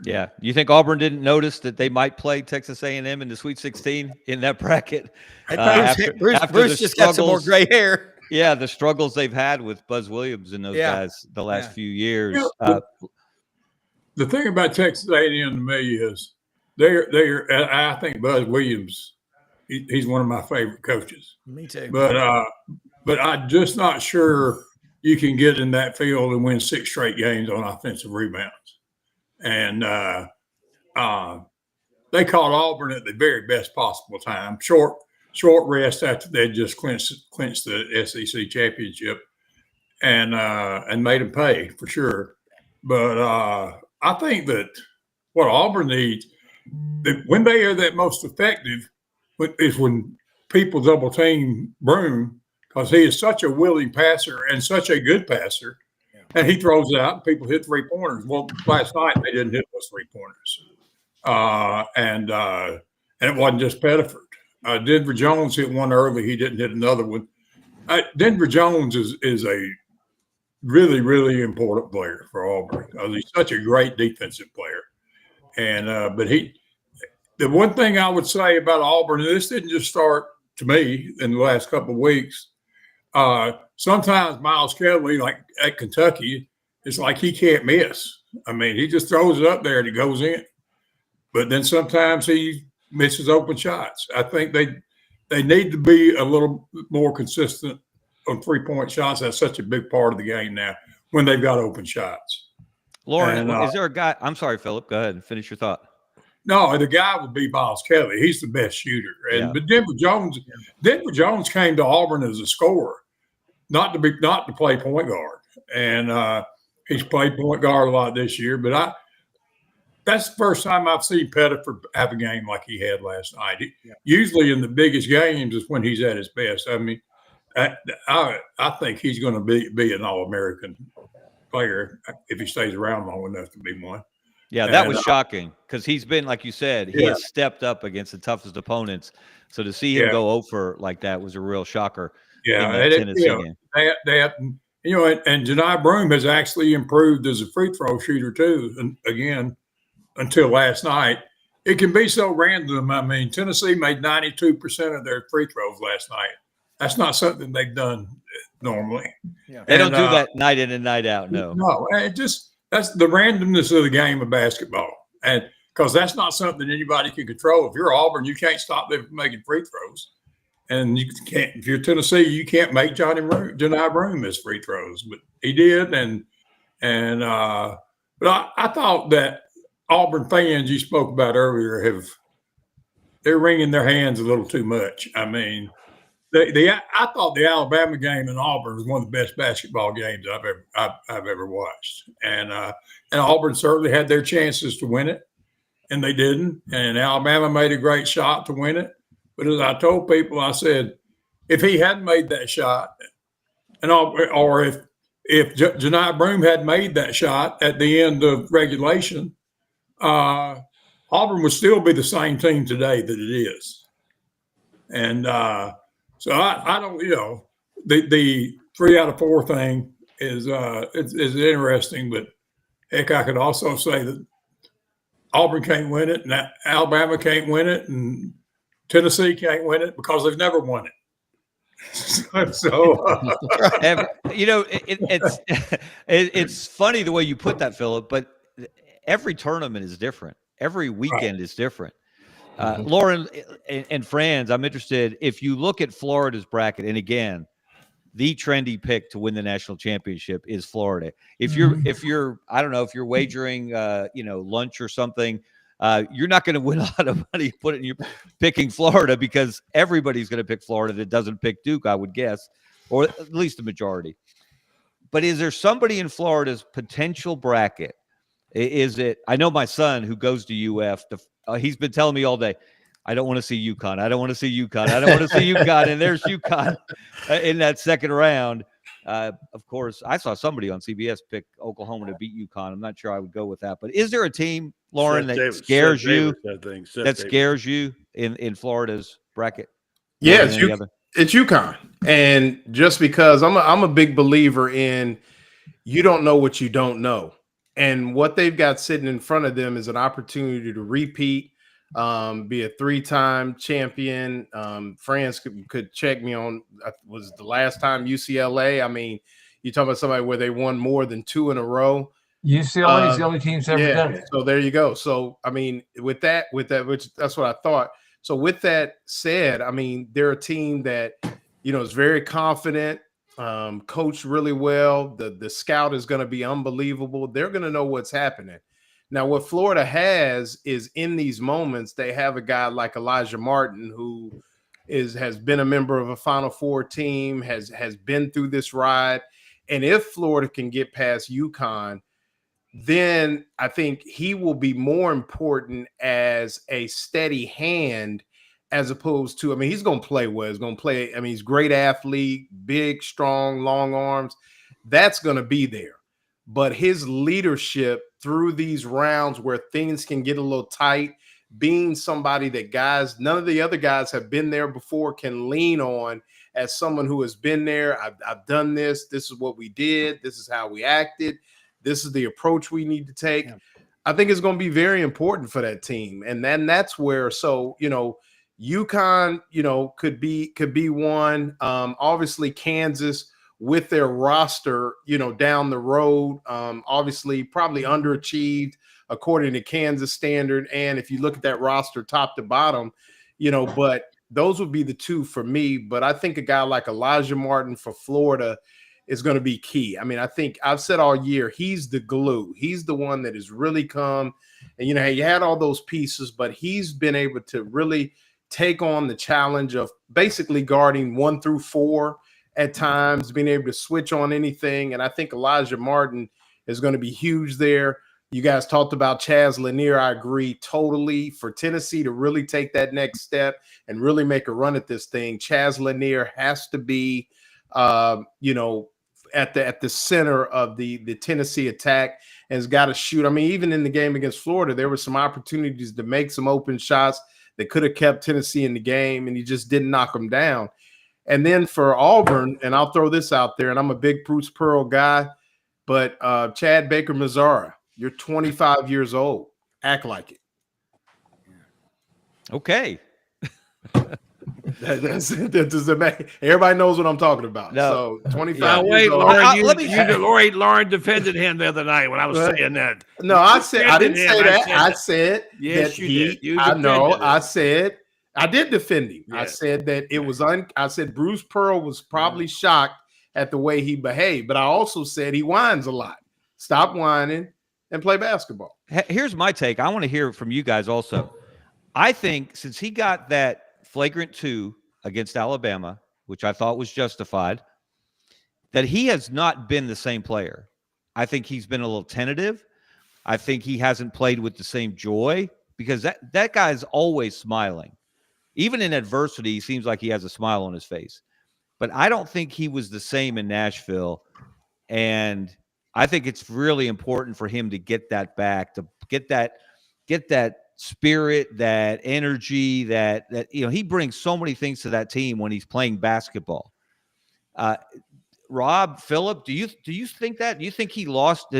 Yeah. You think Auburn didn't notice that they might play Texas A&M in the Sweet 16 in that bracket? Bruce just got some more gray hair. Yeah, the struggles they've had with Buzz Williams and those guys the last few years. The thing about Texas A&M to me is they're. I think Buzz Williams, he's one of my favorite coaches. Me too. But I'm just not sure you can get in that field and win 6 straight games on offensive rebounds. And they caught Auburn at the very best possible time. Short rest after they just clinched the SEC championship and made them pay for sure. But I think that what Auburn needs, when they are that most effective, is when people double team Broome, because he is such a willing passer and such a good passer. And he throws it out and people hit 3-pointers. Well, last night they didn't hit those 3-pointers. And it wasn't just Pettiford. Denver Jones hit one early. He didn't hit another one. Denver Jones is a really, really important player for Auburn because he's such a great defensive player. And but the one thing I would say about Auburn, and this didn't just start to me in the last couple of weeks. Sometimes Miles Kelly, like at Kentucky, it's like he can't miss. I mean, he just throws it up there and it goes in. But then sometimes he misses open shots. I think they need to be a little more consistent on 3-point shots. That's such a big part of the game now when they've got open shots. Lauren, is there a guy? I'm sorry, Philip. Go ahead and finish your thought. No, the guy would be Miles Kelly. He's the best shooter. But Denver Jones came to Auburn as a scorer, not to play point guard. And he's played point guard a lot this year. But that's the first time I've seen Pettiford have a game like he had last night. Usually in the biggest games is when he's at his best. I mean, I think he's going to be an All-American player if he stays around long enough to be one. Yeah, that was shocking because he's been, like you said, he has stepped up against the toughest opponents. So to see him go over like that was a real shocker. Yeah, and Janai Broome has actually improved as a free throw shooter too. And again, until last night, it can be so random. I mean, Tennessee made 92% of their free throws last night. That's not something they've done normally. Yeah. They don't do that night in and night out. No, that's the randomness of the game of basketball. And because that's not something anybody can control. If you're Auburn, you can't stop them from making free throws. And you can't, if you're Tennessee, you can't make Janai Broome miss free throws. But he did. But I thought that Auburn fans you spoke about earlier they're wringing their hands a little too much. I mean, I thought the Alabama game in Auburn was one of the best basketball games I've ever watched, and Auburn certainly had their chances to win it, and they didn't. And Alabama made a great shot to win it. But as I told people, I said, if he hadn't made that shot, or if Janai Broom had made that shot at the end of regulation, Auburn would still be the same team today that it is. And so I don't, the 3 out of 4 thing is interesting, but heck, I could also say that Auburn can't win it, and Alabama can't win it, and Tennessee can't win it because they've never won it. It's funny the way you put that, Philip, but every tournament is different. Every weekend is different. Lauren and Franz, I'm interested, if you look at Florida's bracket, and again, the trendy pick to win the national championship is Florida. If you're I don't know, if you're wagering lunch or something, you're not going to win a lot of money picking Florida, because everybody's going to pick Florida that doesn't pick Duke, I would guess, or at least the majority. But is there somebody in Florida's potential bracket? Is it? I know my son who goes to UF. He's been telling me all day, I don't want to see UConn. I don't want to see UConn. I don't want to see UConn. And there's UConn in that second round. Of course, I saw somebody on CBS pick Oklahoma to beat UConn. I'm not sure I would go with that. But is there a team, Lauren, that scares you? That scares you in Florida's bracket? Yeah, it's UConn. And just because I'm a big believer in, you don't know what you don't know. And what they've got sitting in front of them is an opportunity to repeat, be a 3-time champion. Franz could check me on, was the last time UCLA. I mean, you talk about somebody where they won more than 2 in a row. UCLA is the only team that's ever done it. So there you go. So, I mean, with that, which that's what I thought. So with that said, I mean, they're a team that, is very confident, coached really well. The scout is going to be unbelievable. They're going to know what's happening. Now, what Florida has is, in these moments, they have a guy like Elijah Martin, who has been a member of a Final Four team, has been through this ride. And if Florida can get past UConn, then I think he will be more important as a steady hand, as opposed to, I mean, he's going to play well. He's going to play. I mean, he's a great athlete, big, strong, long arms. That's going to be there. But his leadership through these rounds where things can get a little tight, being somebody that none of the other guys have been there before, can lean on as someone who has been there. I've done this. This is what we did. This is how we acted. This is the approach we need to take. Yeah. I think it's going to be very important for that team. And then that's where, UConn, could be one. Obviously, Kansas with their roster, down the road, obviously probably underachieved according to Kansas standard. And if you look at that roster top to bottom, but those would be the two for me. But I think a guy like Elijah Martin for Florida is going to be key. I mean, I think I've said all year, he's the glue. He's the one that has really come. And, you had all those pieces, but he's been able to really take on the challenge of basically guarding 1 through 4 at times, being able to switch on anything. And I think Elijah Martin is going to be huge there. You guys talked about Chaz Lanier. I agree totally. For Tennessee to really take that next step and really make a run at this thing, Chaz Lanier has to be, at the center of the Tennessee attack, and has got to shoot. I mean, even in the game against Florida, there were some opportunities to make some open shots that could have kept Tennessee in the game, and he just didn't knock them down. And then for Auburn, and I'll throw this out there, and I'm a big Bruce Pearl guy, but Chad Baker-Mazara, you're 25 years old. Act like it. Okay. Everybody knows what I'm talking about. No. So 25 wait, years old. Lauren defended him the other night when I was saying that. No, I didn't say that. I said yes, that you did. I did defend him. Yeah. I said that it was I said Bruce Pearl was probably shocked at the way he behaved, but I also said he whines a lot. Stop whining and play basketball. Here's my take. I want to hear from you guys also. I think since he got that flagrant 2 against Alabama, which I thought was justified, that he has not been the same player. I think he's been a little tentative. I think he hasn't played with the same joy, because that guy's always smiling. Even in adversity, he seems like he has a smile on his face. but I don't think he was the same in Nashville. And I think it's really important for him to get that back, to get that spirit, that energy, that he brings so many things to that team when he's playing basketball. Rob, Philip, do you think that? Do you think he lost?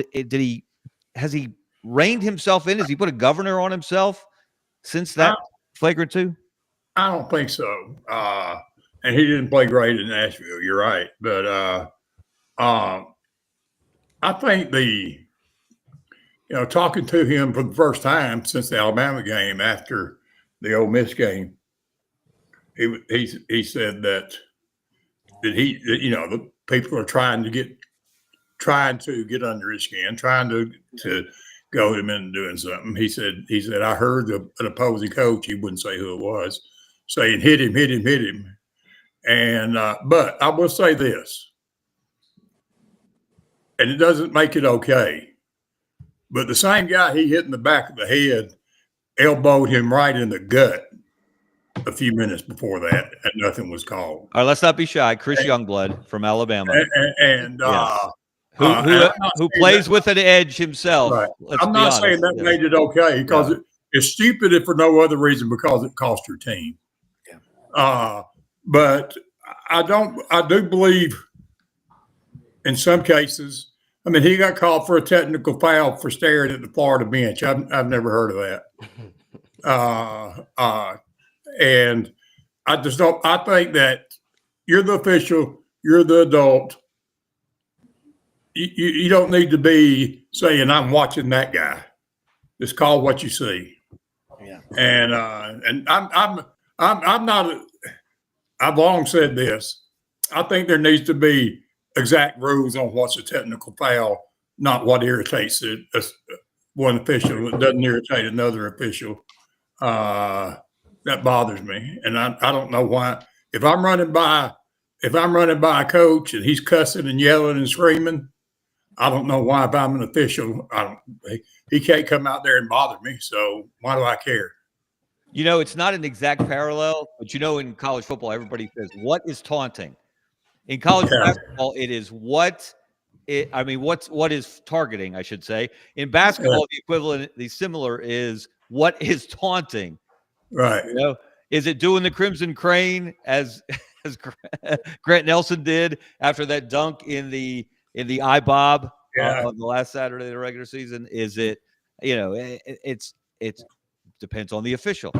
Has he reined himself in? Has he put a governor on himself since that flagrant 2? I don't think so. And he didn't play great in Nashville. You're right, but I think talking to him for the first time since the Alabama game after the Ole Miss game, he said that the people are trying to get under his skin, trying to goad him into doing something. He said I heard an opposing coach, he wouldn't say who it was, saying hit him. And but I will say this, and it doesn't make it okay, but the same guy he hit in the back of the head elbowed him right in the gut a few minutes before that, and nothing was called. All right, let's not be shy. Chris Youngblood from Alabama, and yes. Who plays with an edge himself. Right. Let's I'm be not honest. saying that made it okay, because it's stupid if for no other reason, because it cost your team. Yeah. But I do believe in some cases, I mean, he got called for a technical foul for staring at the Florida bench. I've never heard of that. And I just don't. I think that you're the official, you're the adult. You don't need to be saying I'm watching that guy. Just call what you see. Yeah. And I'm not. I've long said this. I think there needs to be exact rules on what's a technical foul, not what irritates one official. It doesn't irritate another official. That bothers me, and I don't know why. If I'm running by a coach and he's cussing and yelling and screaming, I don't know why. If I'm an official, he can't come out there and bother me. So why do I care? It's not an exact parallel, but in college football, everybody says, what is taunting? In college basketball, it is what is targeting, I should say. In basketball, the equivalent, the similar is what is taunting. Right. Is it doing the Crimson Crane as Grant Nelson did after that dunk in the IBOB on the last Saturday of the regular season? Is it, it's depends on the official.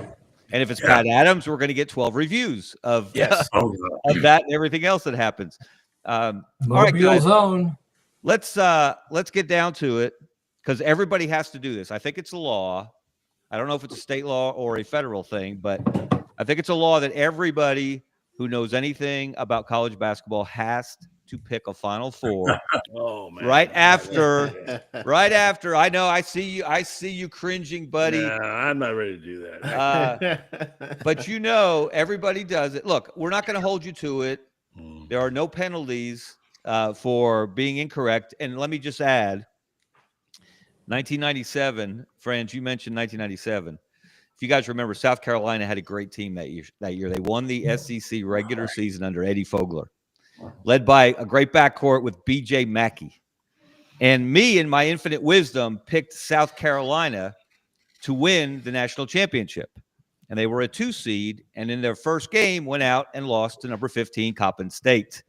And if it's Pat Adams, we're going to get 12 reviews of that and everything else that happens. All right, guys, zone. Let's get down to it, because everybody has to do this. I think it's a law. I don't know if it's a state law or a federal thing, but I think it's a law that everybody who knows anything about college basketball has to pick a Final Four. Oh man! Right after. I know. I see you cringing, buddy. Nah, I'm not ready to do that. But everybody does it. Look, we're not going to hold you to it. There are no penalties for being incorrect. And let me just add, 1997, Franz, you mentioned 1997. If you guys remember, South Carolina had a great team that year. They won the SEC regular season under Eddie Fogler, led by a great backcourt with B.J. Mackey. And me, in my infinite wisdom, picked South Carolina to win the national championship. And they were a 2 seed, and in their first game went out and lost to number 15, Coppin State.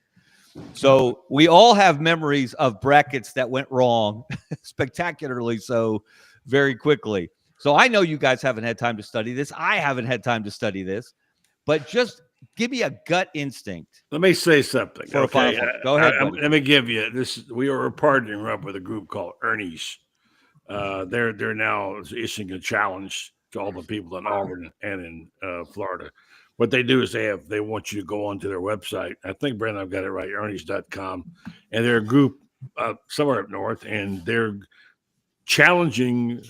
So we all have memories of brackets that went wrong, spectacularly so, very quickly. So I know you guys haven't had time to study this. I haven't had time to study this. But just give me a gut instinct. Let me say something. For a Final Four. Go ahead. Let me give you this. We are partnering up with a group called Ernie's. They're now issuing a challenge to all the people in Auburn and in Florida. What they do is they want you to go onto their website. I think, Brandon, I've got it right, Ernie's.com. And they're a group somewhere up north, and they're challenging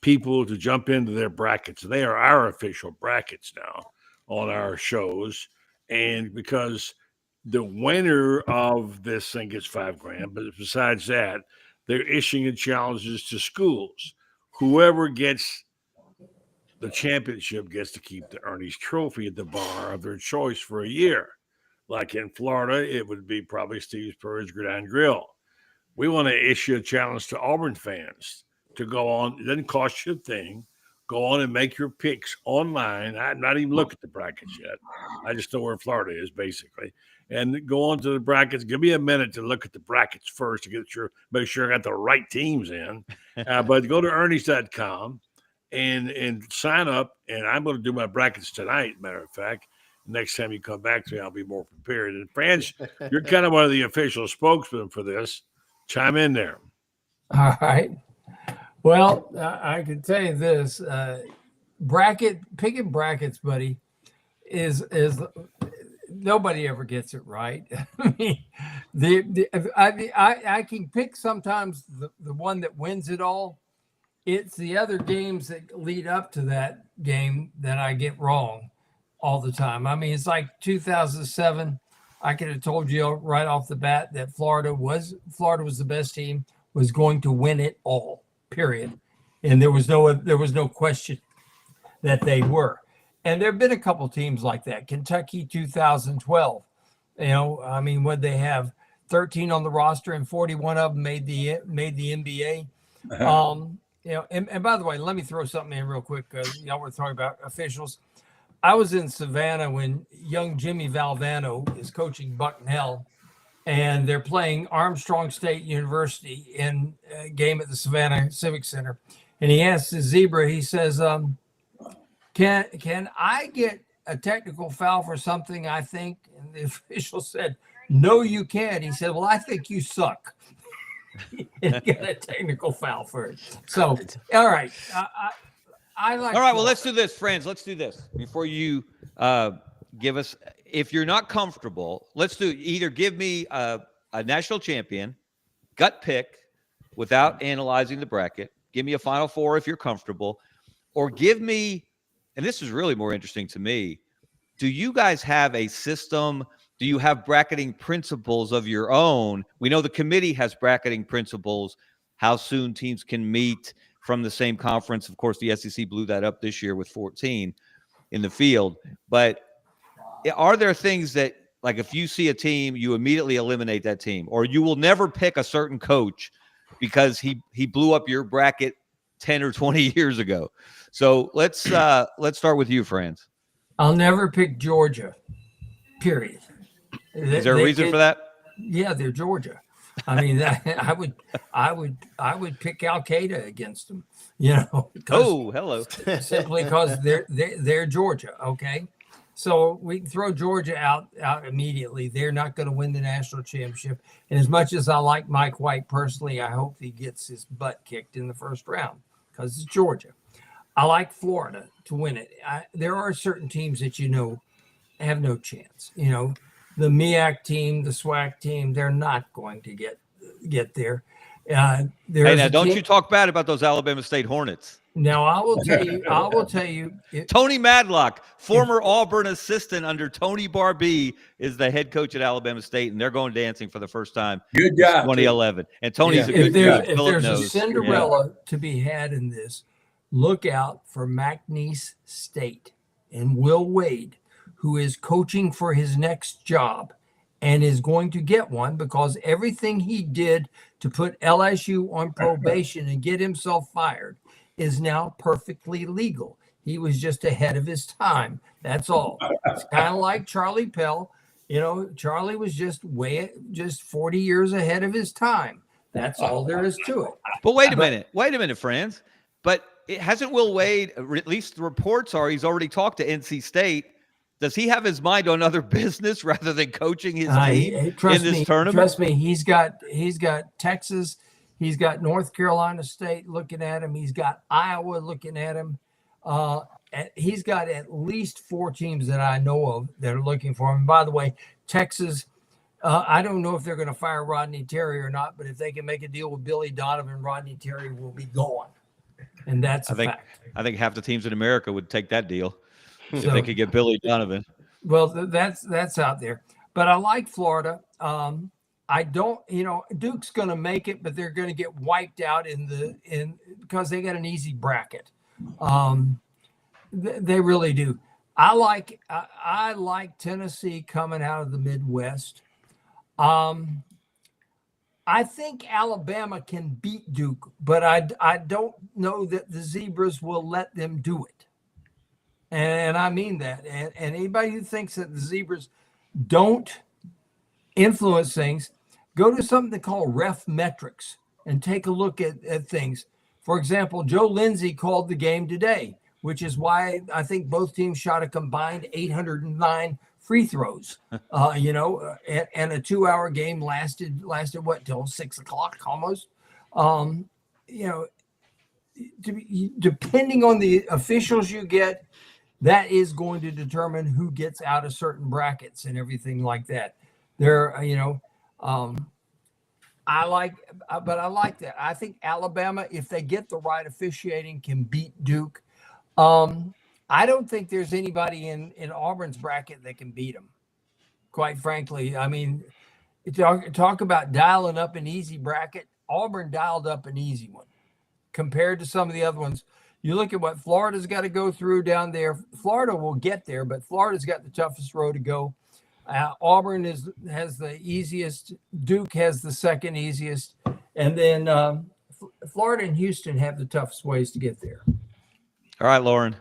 people to jump into their brackets. They are our official brackets now on our shows. And because the winner of this thing gets $5,000, but besides that, they're issuing challenges to schools. Whoever gets the championship gets to keep the Ernie's trophy at the bar of their choice for a year. Like in Florida, it would be probably Steve Spurrier's Gridiron Grill. We want to issue a challenge to Auburn fans to go on. It doesn't cost you a thing. Go on and make your picks online. I'm not even looked at the brackets yet. I just know where Florida is, basically. And go on to the brackets. Give me a minute to look at the brackets first to make sure I got the right teams in. But go to Ernie's.com and sign up. And I'm going to do my brackets tonight, matter of fact. Next time you come back to me, I'll be more prepared. And France, you're kind of one of the official spokesmen for this. Chime in there. All right. Well, I can tell you this: picking brackets, buddy, is nobody ever gets it right. I mean, I can pick sometimes the one that wins it all. It's the other games that lead up to that game that I get wrong all the time. I mean, it's like 2007. I could have told you right off the bat that Florida was the best team, was going to win it all, period. And there was no question that they were. And there have been a couple teams like that. Kentucky 2012. You know, I mean, what they have 13 on the roster and 41 of them made the NBA. You know, and by the way, let me throw something in real quick because y'all were talking about officials. I was in Savannah when young Jimmy Valvano is coaching Bucknell, and they're playing Armstrong State University in a game at the Savannah Civic Center. And he asks the Zebra, he says, can I get a technical foul for something I think? And the official said, no, you can't. He said, well, I think you suck. And get a technical foul for it. So, all right. I like. All right, well, let's do this, friends. Let's do this before you give us. If you're not comfortable, let's do either give me a national champion, gut pick, without analyzing the bracket. Give me a Final Four if you're comfortable, or give me. And this is really more interesting to me. Do you guys have a system? Do you have bracketing principles of your own? We know the committee has bracketing principles. How soon teams can meet from the same conference. Of course, the SEC blew that up this year with 14 in the field. But are there things that, like, if you see a team, you immediately eliminate that team, or you will never pick a certain coach because he blew up your bracket 10 or 20 years ago? So let's start with you, Franz. I'll never pick Georgia, period. Is there a reason for that? Yeah, they're Georgia. I mean, I would pick Al Qaeda against them, you know. Oh, hello. Simply because they're Georgia. Okay, so we can throw Georgia out immediately. They're not going to win the national championship. And as much as I like Mike White personally, I hope he gets his butt kicked in the first round because it's Georgia. I like Florida to win it. There are certain teams that have no chance. You know, the MEAC team, the SWAC team, they're not going to get there. Hey, now don't you talk bad about those Alabama State Hornets. Now I will tell you. Tony Madlock, former Auburn assistant under Tony Barbee, is the head coach at Alabama State, and they're going dancing for the first time. Good job. 2011, and Tony's a good guy. If there's a Cinderella to be had in this, look out for McNeese State and Will Wade, who is coaching for his next job and is going to get one because everything he did to put LSU on probation and get himself fired is now perfectly legal. He was just ahead of his time. That's all. It's kind of like Charlie Pell. You know, Charlie was just 40 years ahead of his time. That's all there is to it. But wait a minute, Franz. But it hasn't Will Wade, or at least the reports are, he's already talked to NC State. Does he have his mind on other business rather than coaching his team in this tournament? Trust me, he's got Texas, he's got North Carolina State looking at him, he's got Iowa looking at him. He's got at least 4 teams that I know of that are looking for him. And by the way, Texas, I don't know if they're going to fire Rodney Terry or not, but if they can make a deal with Billy Donovan, Rodney Terry will be gone. And that's a fact. I think half the teams in America would take that deal if they could get Billy Donovan. Well, that's out there. But I like Florida. I don't, Duke's going to make it, but they're going to get wiped out because they got an easy bracket. They really do. I like Tennessee coming out of the Midwest. I think Alabama can beat Duke, but I don't know that the Zebras will let them do it. And I mean that. And anybody who thinks that the Zebras don't influence things, go to something called ref metrics and take a look at things. For example, Joe Lindsay called the game today, which is why I think both teams shot a combined 809 free throws, and a 2-hour game lasted what, till 6 o'clock almost. Depending on the officials you get, that is going to determine who gets out of certain brackets and everything like that. I like that. I think Alabama, if they get the right officiating, can beat Duke. I don't think there's anybody in Auburn's bracket that can beat them, quite frankly. I mean, talk about dialing up an easy bracket. Auburn dialed up an easy one compared to some of the other ones. You look at what Florida's got to go through down there. Florida will get there, but Florida's got the toughest road to go. Auburn has the easiest. Duke has the second easiest. And then Florida and Houston have the toughest ways to get there. All right, Lauren,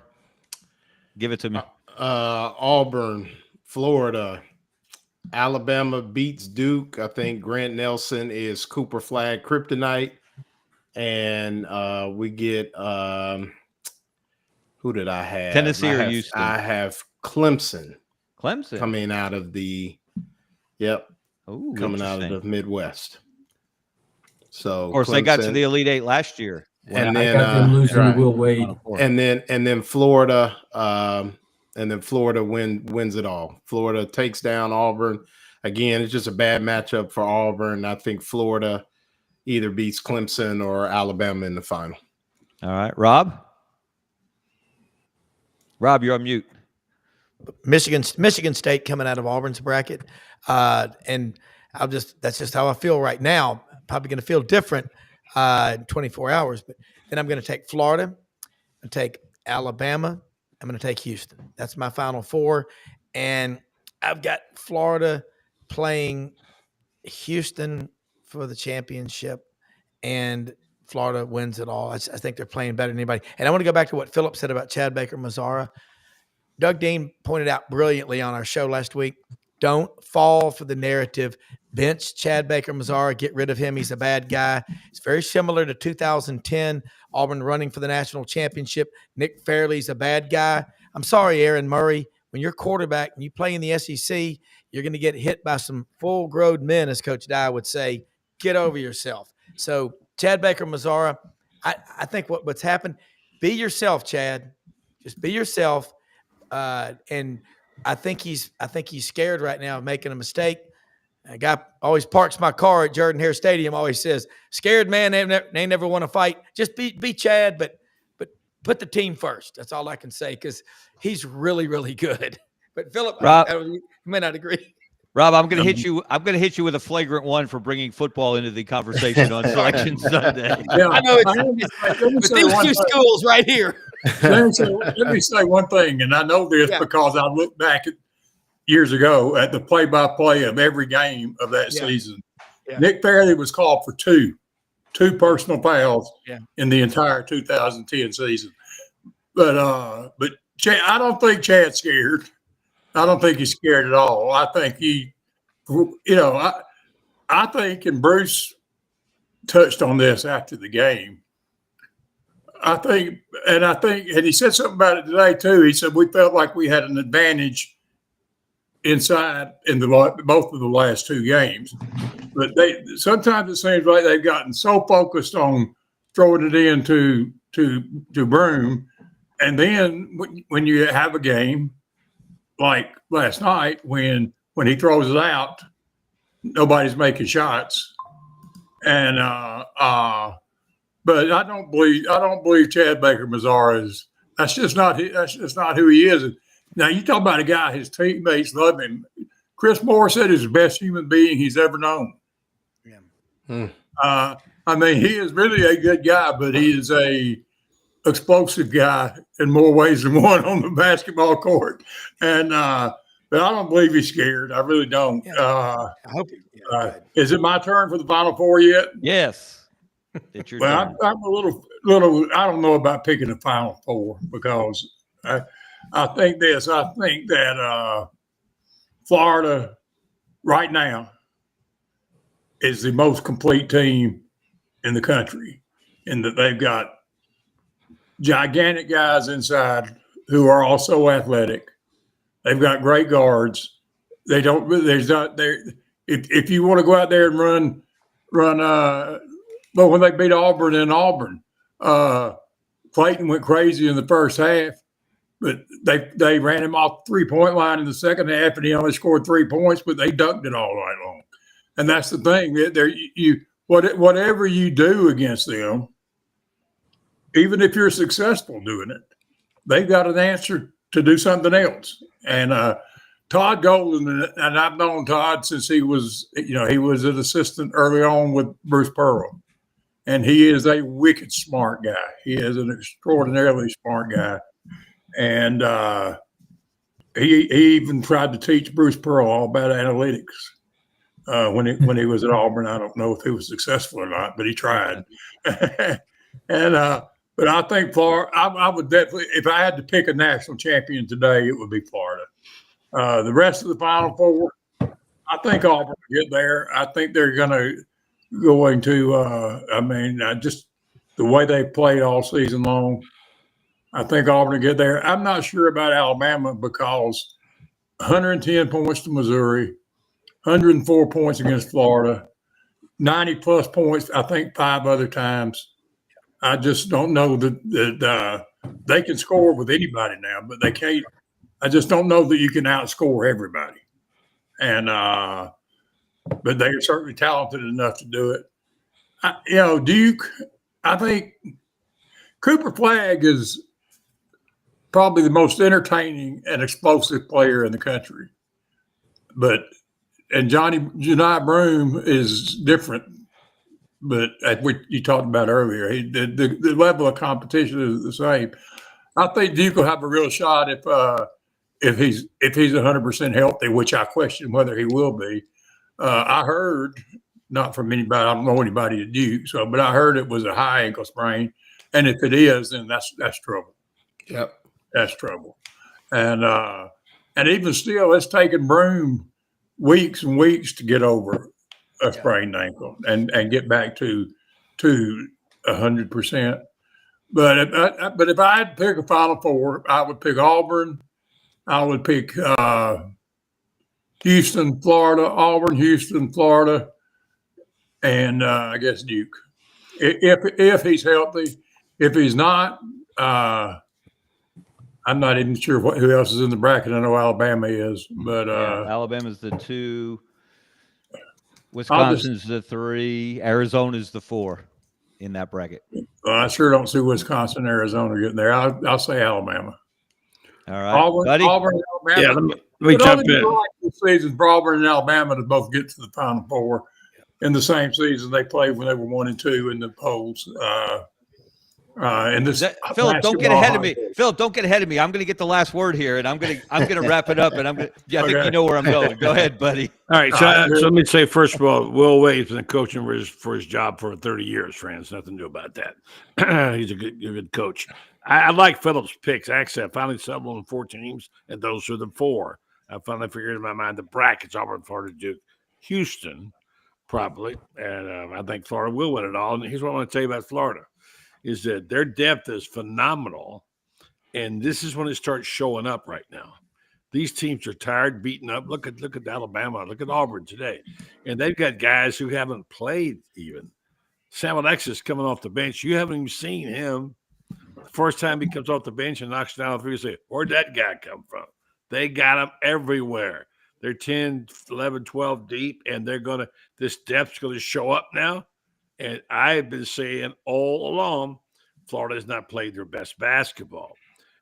give it to me. Auburn, Florida, Alabama beats Duke. I think Grant Nelson is Cooper Flag kryptonite. And we get who did I have? Tennessee or Houston? I have Clemson. Clemson coming out of the coming out of the Midwest. So of course, Clemson, they got to the Elite Eight last year. And then them losing to Will Wade. And then Florida wins it all. Florida takes down Auburn. Again, it's just a bad matchup for Auburn. I think Florida either beats Clemson or Alabama in the final. All right, Rob. Rob, you're on mute. Michigan State coming out of Auburn's bracket, and that's just how I feel right now. Probably going to feel different in 24 hours, but then I'm going to take Florida, and take Alabama. I'm going to take Houston. That's my final four, and I've got Florida playing Houston for the championship, and Florida wins it all. I think they're playing better than anybody. And I want to go back to what Philip said about Chad Baker-Mazara. Doug Dean pointed out brilliantly on our show last week, don't fall for the narrative. Bench Chad Baker-Mazara, get rid of him. He's a bad guy. It's very similar to 2010, Auburn running for the national championship. Nick Fairley's a bad guy. I'm sorry, Aaron Murray. When you're quarterback and you play in the SEC, you're going to get hit by some full-grown men, as Coach Dye would say. Get over yourself. So Chad Baker-Mazara, I think what's happened, be yourself, Chad. Just be yourself. And I think he's scared right now of making a mistake. A guy always parks my car at Jordan-Hare Stadium, always says, scared man, they never want to fight. Just be Chad, but put the team first. That's all I can say, because he's really, really good. But Philip, Rob, you may not agree. Rob, I'm going to hit you. I'm going to hit you with a flagrant one for bringing football into the conversation on Selection Sunday. Yeah, I know but these two schools right here. Let me say one thing, and I know this because I looked back at years ago at the play-by-play of every game of that season. Yeah. Nick Fairley was called for two personal fouls in the entire 2010 season. But Chad, I don't think Chad's scared. I don't think he's scared at all. I think I think, and Bruce touched on this after the game. I think, and he said something about it today too. He said we felt like we had an advantage inside in both of the last two games, but sometimes it seems like they've gotten so focused on throwing it into to Broome, and then when you have a game like last night when he throws it out, nobody's making shots, and but I don't believe Chad Baker-Mazara is. That's just not who he is. Now you talk about a guy his teammates love him. Chris Moore said he's the best human being he's ever known. Yeah. I mean, he is really a good guy, but he is a explosive guy in more ways than one on the basketball court. And but I don't believe he's scared. I really don't. I hope. Is it my turn for the Final Four yet? Yes. It's your Well, turn. I'm a little. I don't know about picking the Final Four because I think this. I think that Florida right now is the most complete team in the country, in that they've got gigantic guys inside who are also athletic. They've got great guards. They don't. There's not there. If you want to go out there and run. But when they beat Auburn in Auburn, Clayton went crazy in the first half, but they ran him off 3-point line in the second half, and he only scored 3 points, but they dunked it all night long. And that's the thing. Whatever you do against them, even if you're successful doing it, they've got an answer to do something else. And Todd Golden, and I've known Todd since he was an assistant early on with Bruce Pearl. And he is a wicked smart guy. He is an extraordinarily smart guy. And he even tried to teach Bruce Pearl all about analytics when he was at Auburn. I don't know if he was successful or not, but he tried. But I think Florida, I would definitely, if I had to pick a national champion today, it would be Florida. The rest of the Final Four, I think Auburn will get there. I think they're going to just the way they played all season long, I think Auburn will get there. I'm not sure about Alabama because 110 points to Missouri, 104 points against Florida, 90-plus points, I think 5 other times. I just don't know that they can score with anybody now, but they can't. I just don't know that you can outscore everybody. And but they're certainly talented enough to do it. Duke, I think Cooper Flagg is probably the most entertaining and explosive player in the country. And Johni Broome is different, but as you talked about earlier, the level of competition is the same. I think Duke will have a real shot if he's 100% healthy, which I question whether he will be. I heard, not from anybody, I don't know anybody at Duke, but I heard it was a high ankle sprain, and if it is, then that's trouble. Yep, that's trouble. And even still, it's taken Broome weeks and weeks to get over a sprained ankle and get back to 100%. But if I had to pick a Final Four, I would pick Auburn. I would pick Houston, Florida, Auburn, Houston, Florida, and I guess Duke. If he's healthy, if he's not, I'm not even sure who else is in the bracket. I know Alabama is, but Alabama's the 2, Wisconsin's the 3, Arizona's the 4 in that bracket. I sure don't see Wisconsin, Arizona getting there. I'll say Alabama. All right, buddy. Auburn, Alabama. Yeah, let me jump in. This season for Auburn and Alabama to both get to the Final Four in the same season they played when they were 1 and 2 in the polls. Philip, don't get ahead of me. Philip, don't get ahead of me. I'm going to get the last word here, and I'm going to wrap it up. And I think you know where I'm going. Go ahead, buddy. All right. So let me say, first of all, Will Wade's been coaching for his job for 30 years, friends. Nothing new about that. He's a good coach. I like Philip's picks. Actually, I finally settled on 4 teams, and those are the 4. I finally figured in my mind the brackets: Auburn, Florida, Duke, Houston, probably, and I think Florida will win it all. And here's what I want to tell you about Florida: is that their depth is phenomenal, and this is when it starts showing up right now. These teams are tired, beaten up. Look at Alabama, look at Auburn today, and they've got guys who haven't played even. Sam Alexis coming off the bench, you haven't even seen him. The first time he comes off the bench and knocks down 3, you say, where'd that guy come from? They got him everywhere. They're 10, 11, 12 deep, and this depth's going to show up now. And I've been saying all along, Florida has not played their best basketball.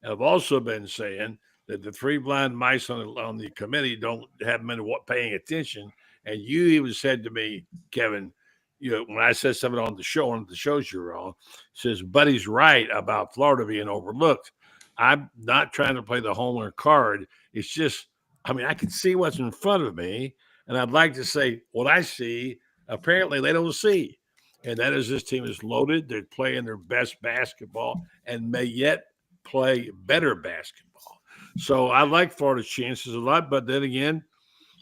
And I've also been saying that the 3 blind mice on the committee haven't been paying attention. And you even said to me, Kevin, when I said something on the show, one of the shows you were on, says Buddy's right about Florida being overlooked. I'm not trying to play the homer card. It's just, I mean, I can see what's in front of me, and I'd like to say what I see. Apparently, they don't see, and that is this team is loaded. They're playing their best basketball and may yet play better basketball. So I like Florida's chances a lot, but then again,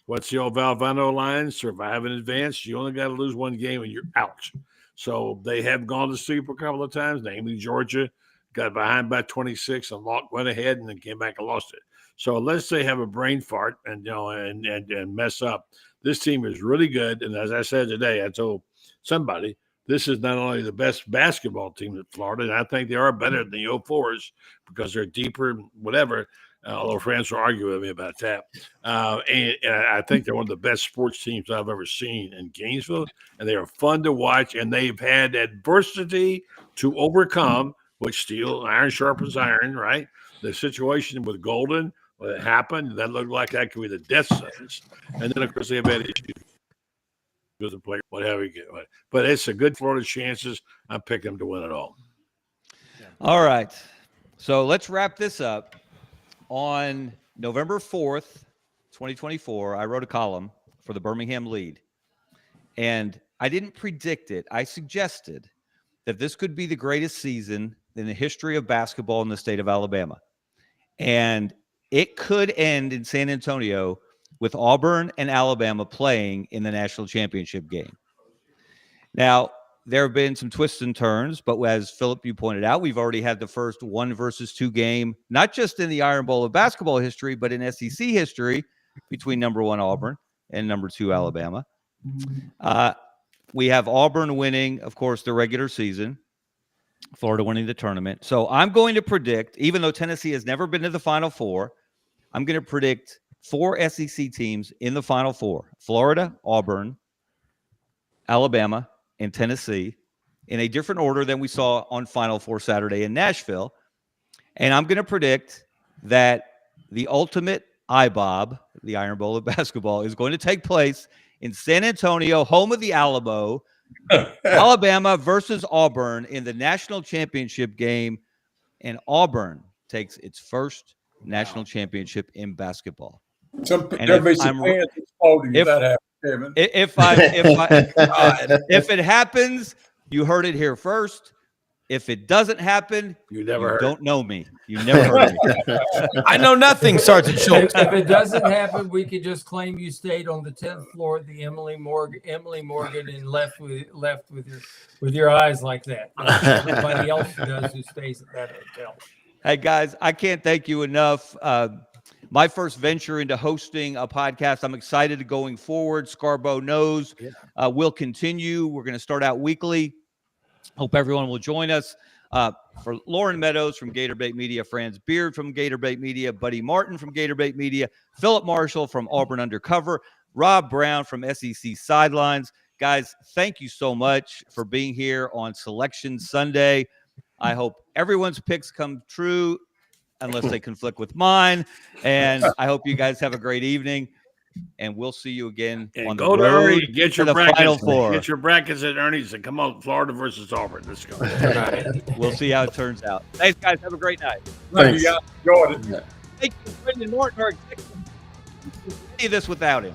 what's the old Valvano line? Survive in advance. You only got to lose one game and you're out. So they have gone to sleep a couple of times, namely Georgia, got behind by 26 and went ahead and then came back and lost it. So unless they have a brain fart and mess up, this team is really good. And as I said today, I told somebody, this is not only the best basketball team in Florida, and I think they are better than the 04s because they're deeper, whatever. Although friends will argue with me about that. And I think they're one of the best sports teams I've ever seen in Gainesville, and they are fun to watch, and they've had adversity to overcome, which steel, iron sharpens iron, right? The situation with Golden, when it happened, that looked like that could be the death sentence. And then, of course, they've had issues with the player, whatever you get. But it's a good Florida chances. I'm picking them to win it all. All right. So let's wrap this up. On November 4th, 2024, I wrote a column for the Birmingham Lead, and I didn't predict it. I suggested that this could be the greatest season in the history of basketball in the state of Alabama, and it could end in San Antonio with Auburn and Alabama playing in the national championship game. Now, there have been some twists and turns, but as Philip, you pointed out, we've already had the first 1-versus-2 game, not just in the Iron Bowl of basketball history, but in SEC history between number 1 Auburn and number 2 Alabama. We have Auburn winning, of course, the regular season, Florida winning the tournament. So I'm going to predict, even though Tennessee has never been to the Final Four, I'm going to predict 4 SEC teams in the Final Four: Florida, Auburn, Alabama, and Tennessee, in a different order than we saw on Final Four Saturday in Nashville. And I'm going to predict that the ultimate IBOB, the Iron Bowl of basketball, is going to take place in San Antonio, home of the Alamo, Alabama versus Auburn in the national championship game. And Auburn takes its first national championship in basketball. There'll be some fans exploding if that happens, Kevin. If it happens, you heard it here first. If it doesn't happen, you don't know me. You never heard me. I know nothing, Sergeant Schultz. If it doesn't happen, we could just claim you stayed on the 10th floor at the Emily Morgan, and left with your eyes like that. Everybody else who stays at that hotel. Hey guys, I can't thank you enough. My first venture into hosting a podcast. I'm excited going forward. Scarbo Knows will continue. We're going to start out weekly. Hope everyone will join us. For Lauren Meadows from Gator Bait Media, Franz Beard from Gator Bait Media, Buddy Martin from Gator Bait Media, Philip Marshall from Auburn Undercover, Rob Brown from SEC Sidelines. Guys, thank you so much for being here on Selection Sunday. I hope everyone's picks come true, unless they conflict with mine. And I hope you guys have a great evening. And we'll see you again on the road Ernie, get your to the brackets, Final Four. Get your brackets at Ernie's and come on, Florida versus Auburn. Let's go. We'll see how it turns out. Thanks, guys. Have a great night. Thank you guys. Enjoyed it. Thank you, Brendan Norton, our executive. See this without him.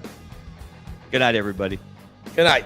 Good night, everybody. Good night.